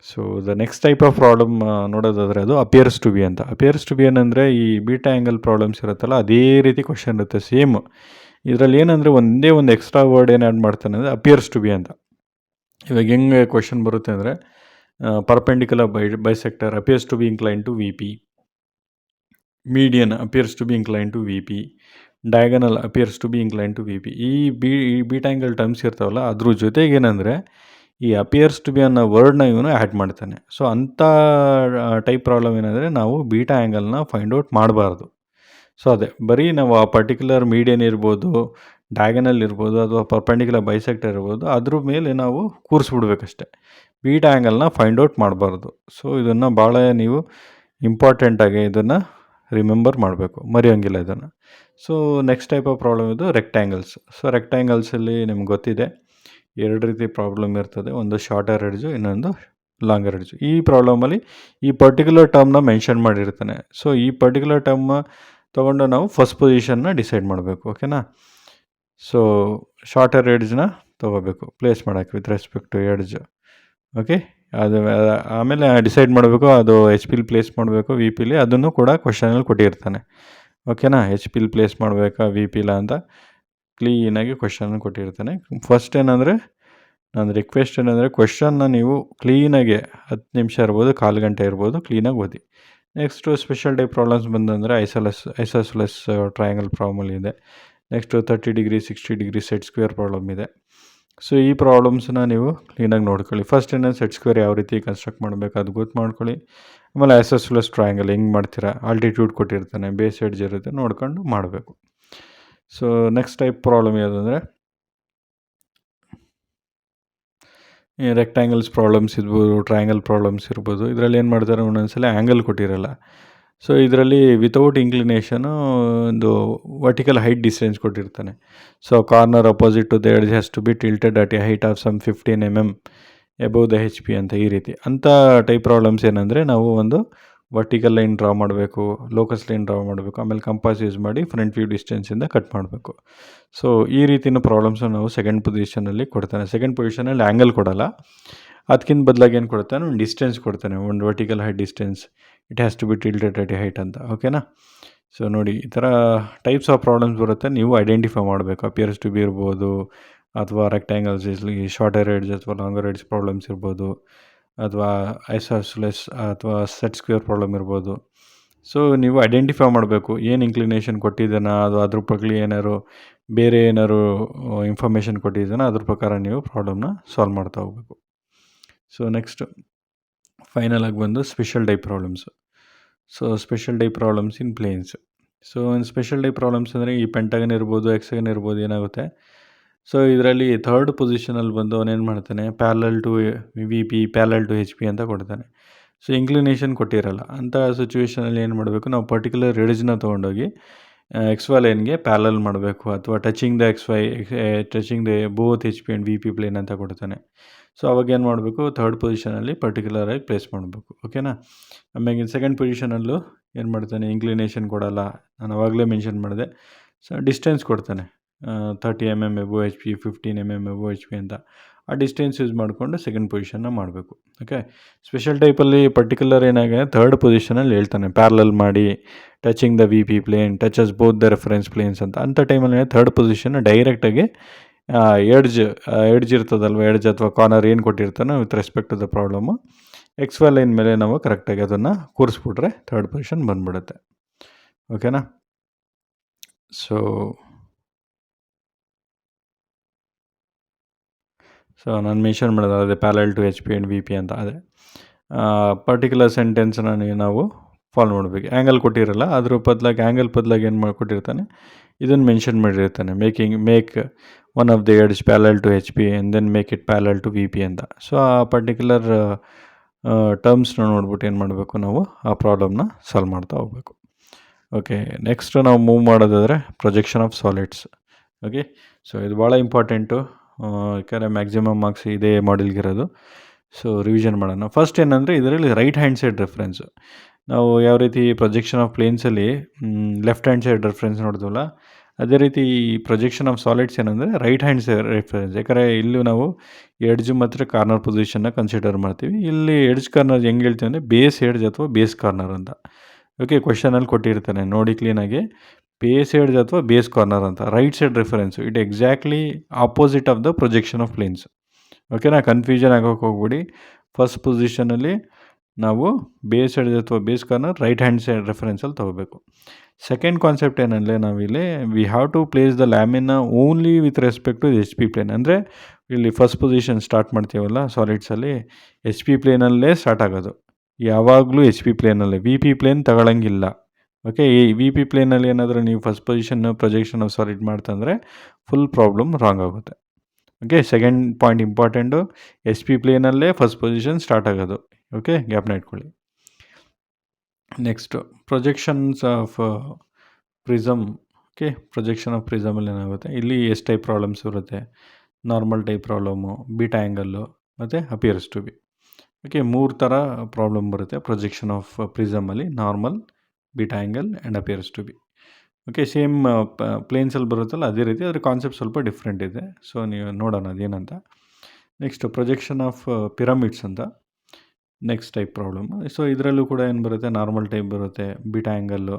So the next type of problem ನೋಡೋದಾದರೆ ಅದು appears to be ಅಂತ. Appears to B ಏನಂದರೆ ಈ beta angle problems ಇರುತ್ತಲ್ಲ ಅದೇ ರೀತಿ question ಇರುತ್ತೆ same. ಇದರಲ್ಲಿ ಏನಂದರೆ ಒಂದೇ ಒಂದು ಎಕ್ಸ್ಟ್ರಾ ವರ್ಡ್ ಏನು ಆ್ಯಡ್ ಮಾಡ್ತಾನೆ ಅಂದರೆ ಅಪಿಯರ್ಸ್ ಟು ಬಿ ಅಂತ. ಇವಾಗ ಹೆಂಗೆ ಕ್ವಶನ್ ಬರುತ್ತೆ ಅಂದರೆ perpendicular bisector appears to be incline to V P, median appears to be incline to V P, diagonal appears to be incline to V P. ಈ beta angle terms ಇರ್ತಾವಲ್ಲ ಅದ್ರ ಜೊತೆಗೆ ಏನಂದರೆ ಈ ಅಪಿಯರ್ಸ್ ಟು ಬಿ ಅನ್ನೋ ವರ್ಡ್ನ ಇವನು add ಮಾಡ್ತಾನೆ. So ಅಂಥ ಟೈಪ್ ಪ್ರಾಬ್ಲಮ್ ಏನಂದರೆ ನಾವು ಬೀಟಾ ಆ್ಯಂಗಲ್ನ ಫೈಂಡ್ ಔಟ್ ಮಾಡಬಾರ್ದು. ಸೊ ಅದೇ ಬರೀ ನಾವು ಆ ಪರ್ಟಿಕ್ಯುಲರ್ ಮೀಡಿಯನ್ ಇರ್ಬೋದು, ಡಯಾಗನಲ್ ಇರ್ಬೋದು ಅಥವಾ ಪರ್ಪೆಂಡಿಕ್ಯುಲರ್ ಬೈಸೆಕ್ಟರ್ ಇರ್ಬೋದು, ಅದ್ರ ಮೇಲೆ ನಾವು ಕೂರಿಸ್ಬಿಡ್ಬೇಕಷ್ಟೆ. ಬೀಟಾ ಆ್ಯಂಗಲ್ನ ಫೈಂಡ್ ಔಟ್ ಮಾಡಬಾರ್ದು. ಸೊ ಇದನ್ನು ಭಾಳ ನೀವು ಇಂಪಾರ್ಟೆಂಟಾಗಿ ಇದನ್ನು ರಿಮೆಂಬರ್ ಮಾಡಬೇಕು, ಮರೆಯೋಂಗಿಲ್ಲ ಇದನ್ನು. So next type of problem ಇದು ರೆಕ್ಟ್ಯಾಂಗಲ್ಸ್. ಸೊ ರೆಕ್ಟ್ಯಾಂಗಲ್ಸಲ್ಲಿ ನಿಮ್ಗೆ ಗೊತ್ತಿದೆ 2 ರೀತಿ ಪ್ರಾಬ್ಲಮ್ ಇರ್ತದೆ. ಒಂದು ಶಾರ್ಟರ್ ಎಡ್ಜು, ಇನ್ನೊಂದು ಲಾಂಗರ್ ಎಡ್ಜು. ಈ ಪ್ರಾಬ್ಲಮಲ್ಲಿ ಈ ಪರ್ಟಿಕ್ಯುಲರ್ ಟರ್ಮ್ನ ಮೆನ್ಷನ್ ಮಾಡಿರ್ತಾನೆ. ಸೊ ಈ ಪರ್ಟಿಕ್ಯುಲರ್ ಟರ್ಮ್ ತೊಗೊಂಡು ನಾವು ಫಸ್ಟ್ ಪೊಸಿಷನ್ನ ಡಿಸೈಡ್ ಮಾಡಬೇಕು. ಓಕೆನಾ. ಸೊ ಶಾರ್ಟರ್ ಎಡ್ಜ್ನ ತೊಗೋಬೇಕು ಪ್ಲೇಸ್ ಮಾಡೋಕ್ಕೆ with respect to edge. Okay. ಅದು ಆಮೇಲೆ ಡಿಸೈಡ್ ಮಾಡಬೇಕು ಅದು ಎಚ್ ಪಿಲಿ ಪ್ಲೇಸ್ ಮಾಡಬೇಕು ವಿ ಪಿಲಿ, ಅದನ್ನು ಕೂಡ ಕ್ವಶನಲ್ಲಿ ಕೊಟ್ಟಿರ್ತಾನೆ. ಓಕೆನಾ. ಎಚ್ ಪಿಲಿ ಪ್ಲೇಸ್ ಮಾಡಬೇಕಾ ವಿ ಪಿಲ ಅಂತ ಕ್ಲೀನಾಗಿ ಕ್ವಶನ್ ಕೊಟ್ಟಿರ್ತಾನೆ. ಫಸ್ಟ್ ಏನಂದರೆ ನನ್ನ ರಿಕ್ವೆಸ್ಟ್ ಏನಂದರೆ ಕ್ವಶನ್ನ ನೀವು ಕ್ಲೀನಾಗಿ 10 ನಿಮಿಷ ಇರ್ಬೋದು, 1/4 ಗಂಟೆ ಇರ್ಬೋದು, ಕ್ಲೀನಾಗಿ ಓದಿ. ನೆಕ್ಸ್ಟು ಸ್ಪೆಷಲ್ ಟೈಪ್ ಪ್ರಾಬ್ಲಮ್ಸ್ ಬಂದಂದರೆ ಐಸೋಸೆಲೆಸ್ ಟ್ರಯಾಂಗಲ್ ಪ್ರಾಬ್ಲಮ್ ಇದೆ. Next 30 degree 60 degree set square problem ಇದೆ. ಸೊ ಈ ಪ್ರಾಬ್ಲಮ್ಸನ್ನ ನೀವು ಕ್ಲೀನಾಗಿ ನೋಡ್ಕೊಳ್ಳಿ. ಫಸ್ಟ್ ಏನಂದ್ರೆ ಸೆಟ್ ಸ್ಕ್ವೇರ್ ಯಾವ ರೀತಿ ಕನ್ಸ್ಟ್ರಕ್ಟ್ ಮಾಡಬೇಕು ಅದು ಗೊತ್ತು ಮಾಡ್ಕೊಳ್ಳಿ. ಆಮೇಲೆ ಐಸೋಸೆಲೆಸ್ ಟ್ರಯಾಂಗಲ್ ಹೆಂಗೆ ಮಾಡ್ತೀರಾ, ಆಲ್ಟಿಟ್ಯೂಡ್ ಕೊಟ್ಟಿರ್ತಾನೆ, ಬೇಸ್ ಎಡ್ಜ್ ಇರುತ್ತೆ, ನೋಡ್ಕೊಂಡು ಮಾಡಬೇಕು. ಸೊ ನೆಕ್ಸ್ಟ್ ಟೈಪ್ ಪ್ರಾಬ್ಲಮ್ ಯಾವುದಂದರೆ ರೆಕ್ಟ್ಯಾಂಗಲ್ಸ್ ಪ್ರಾಬ್ಲಮ್ಸ್ ಇರ್ಬೋದು, ಟ್ರಯಾಂಗಲ್ ಪ್ರಾಬ್ಲಮ್ಸ್ ಇರ್ಬೋದು. ಇದರಲ್ಲಿ ಏನು ಮಾಡ್ತಾರೆ, ಒಂದೊಂದ್ಸಲ ಆ್ಯಂಗಲ್ ಕೊಟ್ಟಿರಲ್ಲ. ಸೊ ಇದರಲ್ಲಿ ವಿತೌಟ್ ಇನ್ಕ್ಲಿನೇಷನು ಒಂದು ವರ್ಟಿಕಲ್ ಹೈಟ್ ಡಿಸ್ಟೆನ್ಸ್ ಕೊಟ್ಟಿರ್ತಾನೆ. So corner opposite to the edge has to be tilted at a height of some 15 mm above the H P ಅಂತ. ಈ ರೀತಿ ಅಂಥ ಟೈಪ್ ಪ್ರಾಬ್ಲಮ್ಸ್ ಏನಂದರೆ ನಾವು ಒಂದು ವರ್ಟಿಕಲ್ ಲೈನ್ ಡ್ರಾ ಮಾಡಬೇಕು, ಲೋಕಸ್ ಲೈನ್ ಡ್ರಾ ಮಾಡಬೇಕು, ಆಮೇಲೆ ಕಂಪಾಸ್ ಯೂಸ್ ಮಾಡಿ ಫ್ರಂಟ್ ವ್ಯೂ ಡಿಸ್ಟೆನ್ಸಿಂದ ಕಟ್ ಮಾಡಬೇಕು. ಸೊ ಈ ರೀತಿಯ ಪ್ರಾಬ್ಲಮ್ಸು ನಾವು ಸೆಕೆಂಡ್ ಪೊಸಿಷನಲ್ಲಿ ಕೊಡ್ತಾನೆ. ಸೆಕೆಂಡ್ ಪೊಸಿಷನಲ್ಲಿ ಆ್ಯಂಗಲ್ ಕೊಡಲ್ಲ, ಅದಕ್ಕಿಂತ ಬದಲಾಗಿ ಏನು ಕೊಡ್ತಾನೆ, ಒಂದು ಡಿಸ್ಟೆನ್ಸ್ ಕೊಡ್ತಾನೆ, ಒಂದು vertical height distance. It has to be tilted at a height ಅಂತ. ಓಕೆನಾ. ಸೊ ನೋಡಿ ಈ ಥರ ಟೈಪ್ಸ್ ಆಫ್ ಪ್ರಾಬ್ಲಮ್ಸ್ ಬರುತ್ತೆ, ನೀವು ಐಡೆಂಟಿಫೈ ಮಾಡಬೇಕು. ಅಪಿಯರ್ಸ್ ಟು ಬಿ ಇರ್ಬೋದು, ಅಥವಾ ರೆಕ್ಟ್ಯಾಂಗಲ್ಸ್ ಇರಲಿ, ಶಾರ್ಟರ್ ಎಡ್ಜ್ ಅಥವಾ ಲಾಂಗರ್ ಎಡ್ಜ್ ಪ್ರಾಬ್ಲಮ್ಸ್ ಇರ್ಬೋದು, ಅಥವಾ ಐಸೋಸೆಲೆಸ್ ಅಥವಾ ಸೆಟ್ ಸ್ಕ್ವೇರ್ ಪ್ರಾಬ್ಲಮ್ ಇರ್ಬೋದು, ಸೊ ನೀವು ಐಡೆಂಟಿಫೈ ಮಾಡಬೇಕು ಏನು ಇನ್ಕ್ಲಿನೇಷನ್ ಕೊಟ್ಟಿದ್ದಾನ, ಅದು ಅದ್ರ ಬಗ್ಗೆ ಏನಾದ್ರು ಬೇರೆ ಏನಾದ್ರು ಇನ್ಫಾರ್ಮೇಷನ್ ಕೊಟ್ಟಿದ್ದಾನ, ಅದ್ರ ಪ್ರಕಾರ ನೀವು ಪ್ರಾಬ್ಲಮ್ನ ಸಾಲ್ವ್ ಮಾಡ್ತಾ ಹೋಗಬೇಕು. ಸೊ ನೆಕ್ಸ್ಟ್ ಫೈನಲ್ ಆಗಿ ಬಂದು special type problems. So special type problems in planes. So in special type problems ಅಂದರೆ ಈ ಪೆಂಟಗನ್ ಇರ್ಬೋದು, ಎಕ್ಸಗನ್ ಇರ್ಬೋದು, ಏನಾಗುತ್ತೆ. ಸೊ ಇದರಲ್ಲಿ ಥರ್ಡ್ ಪೊಸಿಷನಲ್ಲಿ ಬಂದು ಅವನೇನು ಮಾಡ್ತಾನೆ, parallel to V P, parallel to H P ಅಂತ ಕೊಡ್ತಾನೆ. ಸೊ ಇನ್ಕ್ಲಿನೇಷನ್ ಕೊಟ್ಟಿರಲ್ಲ. ಅಂಥ ಸಿಚುವೇಷನಲ್ಲಿ ಏನು ಮಾಡಬೇಕು, ನಾವು ಪರ್ಟಿಕ್ಯುಲರ್ ಎಡ್ಜ್ನ ತೊಗೊಂಡೋಗಿ ಎಕ್ಸ್ ವೈ ಲೈನ್ಗೆ ಪ್ಯಾರಲಲ್ ಮಾಡಬೇಕು, ಅಥವಾ touching the X Y, touching the both H P and V P plane ಅಂತ ಕೊಡ್ತಾನೆ. ಸೊ ಅವಾಗ ಏನು ಮಾಡಬೇಕು, ಥರ್ಡ್ ಪೊಸಿಷನಲ್ಲಿ ಪರ್ಟಿಕ್ಯುಲರಾಗಿ ಪ್ಲೇಸ್ ಮಾಡಬೇಕು. ಓಕೆನಾ. ಆಮೇಲೆ ಸೆಕೆಂಡ್ ಪೊಸಿಷನಲ್ಲೂ ಏನು ಮಾಡ್ತಾನೆ, ಇನ್ಕ್ಲಿನೇಷನ್ ಕೊಡಲ್ಲ, ನಾನು ಆವಾಗಲೇ ಮೆನ್ಷನ್ ಮಾಡಿದೆ. ಸೊ ಡಿಸ್ಟೆನ್ಸ್ ಕೊಡ್ತಾನೆ, 30 mm above H P, 15 mm above H P ಅಂತ. ಆ ಡಿಸ್ಟೆನ್ಸ್ ಯೂಸ್ ಮಾಡಿಕೊಂಡು ಸೆಕೆಂಡ್ ಪೊಸಿಷನ್ನ ಮಾಡಬೇಕು. ಓಕೆ. ಸ್ಪೆಷಲ್ ಟೈಪಲ್ಲಿ ಪರ್ಟಿಕ್ಯುಲರ್ ಏನಾಗಿದೆ, ಥರ್ಡ್ ಪೊಸಿಷನಲ್ಲಿ ಹೇಳ್ತಾನೆ ಪ್ಯಾರಲಲ್ ಮಾಡಿ, touching the V P plane, touches both the reference planes ಅಂತ. ಅಂಥ ಟೈಮಲ್ಲಿ ಥರ್ಡ್ ಪೊಸಿಷನ್ ಡೈರೆಕ್ಟಾಗಿ ಎಡ್ಜ್ ಇರ್ತದಲ್ವ, ಎಡ್ಜ್ ಅಥವಾ ಕಾರ್ನರ್ ಏನು ಕೊಟ್ಟಿರ್ತಾನೋ with respect to the problem, X Y line ಮೇಲೆ ನಾವು ಕರೆಕ್ಟಾಗಿ ಅದನ್ನು ಕೂರಿಸ್ಬಿಟ್ರೆ ಥರ್ಡ್ ಪೊಸಿಷನ್ ಬಂದ್ಬಿಡುತ್ತೆ. ಓಕೆನಾ. ಸೊ ನಾನು ಮೆನ್ಷನ್ ಮಾಡೋದು ಅದೇ parallel to H P and V P ಅಂತ. ಅದೇ ಪರ್ಟಿಕ್ಯುಲರ್ ಸೆಂಟೆನ್ಸ್ನ ನಾವು ಫಾಲೋ ಮಾಡಬೇಕು. ಆ್ಯಂಗಲ್ ಕೊಟ್ಟಿರಲ್ಲ, ಅದ್ರ ಆ್ಯಂಗಲ್ ಬದಲಾಗಿ ಏನು ಮಾಡಿಕೊಟ್ಟಿರ್ತಾನೆ, ಇದನ್ನು ಮೆನ್ಷನ್ ಮಾಡಿರ್ತಾನೆ, make one of the edge parallel to H P and then make it parallel to V P ಅಂತ. ಸೊ ಆ ಪರ್ಟಿಕ್ಯುಲರ್ ಟರ್ಮ್ಸ್ನ ನೋಡ್ಬಿಟ್ಟು ಏನು ಮಾಡಬೇಕು, ನಾವು ಆ ಪ್ರಾಬ್ಲಮ್ನ ಸಾಲ್ವ್ ಮಾಡ್ತಾ ಹೋಗಬೇಕು. ಓಕೆ. ನೆಕ್ಸ್ಟ್ ನಾವು ಮೂವ್ ಮಾಡೋದಾದರೆ projection of solids. Okay. So ಇದು ಭಾಳ ಇಂಪಾರ್ಟೆಂಟು, ಯಾಕಂದರೆ ಮ್ಯಾಕ್ಸಿಮಮ್ ಮಾರ್ಕ್ಸ್ ಇದೇ ಮಾಡಿಲ್ಗಿರೋದು. ಸೊ ರಿವಿಷನ್ ಮಾಡೋಣ. ಫಸ್ಟ್ ಏನಂದರೆ ಇದರಲ್ಲಿ ರೈಟ್ ಹ್ಯಾಂಡ್ ಸೈಡ್ ರೆಫರೆನ್ಸು. ನಾವು ಯಾವ ರೀತಿ ಪ್ರೊಜೆಕ್ಷನ್ ಆಫ್ ಪ್ಲೇನ್ಸಲ್ಲಿ ಲೆಫ್ಟ್ ಹ್ಯಾಂಡ್ ಸೈಡ್ ರೆಫರೆನ್ಸ್ ನೋಡಿದ್ವಲ್ಲ, ಅದೇ ರೀತಿ ಈ ಪ್ರೊಜೆಕ್ಷನ್ ಆಫ್ ಸಾಲಿಡ್ಸ್ ಏನಂದರೆ ರೈಟ್ ಹ್ಯಾಂಡ್ ಸೈಡ್ ರೆಫರೆನ್ಸ್. ಯಾಕಂದರೆ ಇಲ್ಲೂ ನಾವು ಎಡ್ಜ್ ಮತ್ತು ಕಾರ್ನರ್ ಪೊಸಿಷನ್ನ ಕನ್ಸಿಡರ್ ಮಾಡ್ತೀವಿ. ಇಲ್ಲಿ ಎಡ್ಜ್ ಕಾರ್ನರ್ ಹೆಂಗೆ ಹೇಳ್ತೀವಿ ಅಂದರೆ ಬೇಸ್ ಎಡ್ಜ್ ಅಥವಾ ಬೇಸ್ ಕಾರ್ನರ್ ಅಂತ. ಓಕೆ. ಕ್ವೆಶನಲ್ಲಿ ಕೊಟ್ಟಿರ್ತಾನೆ ನೋಡಿ ಕ್ಲೀನಾಗಿ, ಬೇಸ್ ಎಡ್ಜ್ ಅಥವಾ ಬೇಸ್ ಕಾರ್ನರ್ ಅಂತ. Right side reference it exactly opposite of the projection of planes. ಓಕೆನಾ. ಕನ್ಫ್ಯೂಷನ್ ಆಗೋಕ್ಕೆ ಹೋಗ್ಬಿಡಿ. ಫಸ್ಟ್ ಪೊಸಿಷನಲ್ಲಿ ನಾವು ಬೇಸ್ ಎಡ್ಜ್ ಅಥವಾ base corner right hand side ರೆಫರೆನ್ಸಲ್ಲಿ ತೊಗೋಬೇಕು. ಸೆಕೆಂಡ್ ಕಾನ್ಸೆಪ್ಟ್ ಏನಂದರೆ, ನಾವಿಲ್ಲಿ we have to place the lamina only with respect to H P plane. ಅಂದರೆ ಇಲ್ಲಿ ಫಸ್ಟ್ ಪೊಸಿಷನ್ ಸ್ಟಾರ್ಟ್ ಮಾಡ್ತೀವಲ್ಲ ಸಾಲಿಡ್ಸಲ್ಲಿ, ಎಚ್ ಪಿ ಪ್ಲೇನಲ್ಲೇ ಸ್ಟಾರ್ಟ್ ಆಗೋದು ಯಾವಾಗಲೂ, ಎಚ್ ಪಿ ಪ್ಲೇನಲ್ಲೇ. ವಿ ಪಿ ಪ್ಲೇನ್ ತಗೊಳ್ಳಂಗಿಲ್ಲ. ಓಕೆ. ಈ ವಿ ಪಿ ಪ್ಲೇನಲ್ಲಿ ಏನಾದರೂ ನೀವು first position projection of solid ಮಾಡ್ತಂದರೆ ಫುಲ್ ಪ್ರಾಬ್ಲಮ್ ರಾಂಗ್ ಆಗುತ್ತೆ. Okay. Second point important, H P ಪ್ಲೇನಲ್ಲೇ ಫಸ್ಟ್ ಪೊಸಿಷನ್ ಸ್ಟಾರ್ಟ್ ಆಗೋದು. ಓಕೆ. ಗ್ಯಾಪ್ನ ಇಟ್ಕೊಳ್ಳಿ. Next projections of prism. Okay. Projection of ಪ್ರಿಸಮಲ್ಲಿ ಏನಾಗುತ್ತೆ, ಇಲ್ಲಿ ಎಷ್ಟು ಟೈಪ್ ಪ್ರಾಬ್ಲಮ್ಸ್ ಬರುತ್ತೆ, normal type problem, beta angle ಮತ್ತು ಅಪಿಯರ್ಸ್ ಟು ಬಿ. ಓಕೆ. 3 ಥರ ಪ್ರಾಬ್ಲಮ್ ಬರುತ್ತೆ ಪ್ರೊಜೆಕ್ಷನ್ ಆಫ್ ಪ್ರಿಸಮಲ್ಲಿ: normal, beta angle and appears to be. Okay. Same ಪ್ಲೇನ್ಸಲ್ಲಿ ಬರುತ್ತಲ್ಲ ಅದೇ ರೀತಿ, ಅದ್ರ ಕಾನ್ಸೆಪ್ಟ್ ಸ್ವಲ್ಪ ಡಿಫ್ರೆಂಟ್ ಇದೆ. ಸೊ ನೀವು ನೋಡೋಣ ಅದೇನಂತ. ನೆಕ್ಸ್ಟ್ ಪ್ರೊಜೆಕ್ಷನ್ ಆಫ್ ಪಿರಮಿಡ್ಸ್ ಅಂತ ನೆಕ್ಸ್ಟ್ ಟೈಪ್ ಪ್ರಾಬ್ಲಮ್. ಸೊ ಇದರಲ್ಲೂ ಕೂಡ ಏನು ಬರುತ್ತೆ, ನಾರ್ಮಲ್ ಟೈಪ್ ಬರುತ್ತೆ, ಬೀಟಾ ಆ್ಯಂಗಲ್ಲು.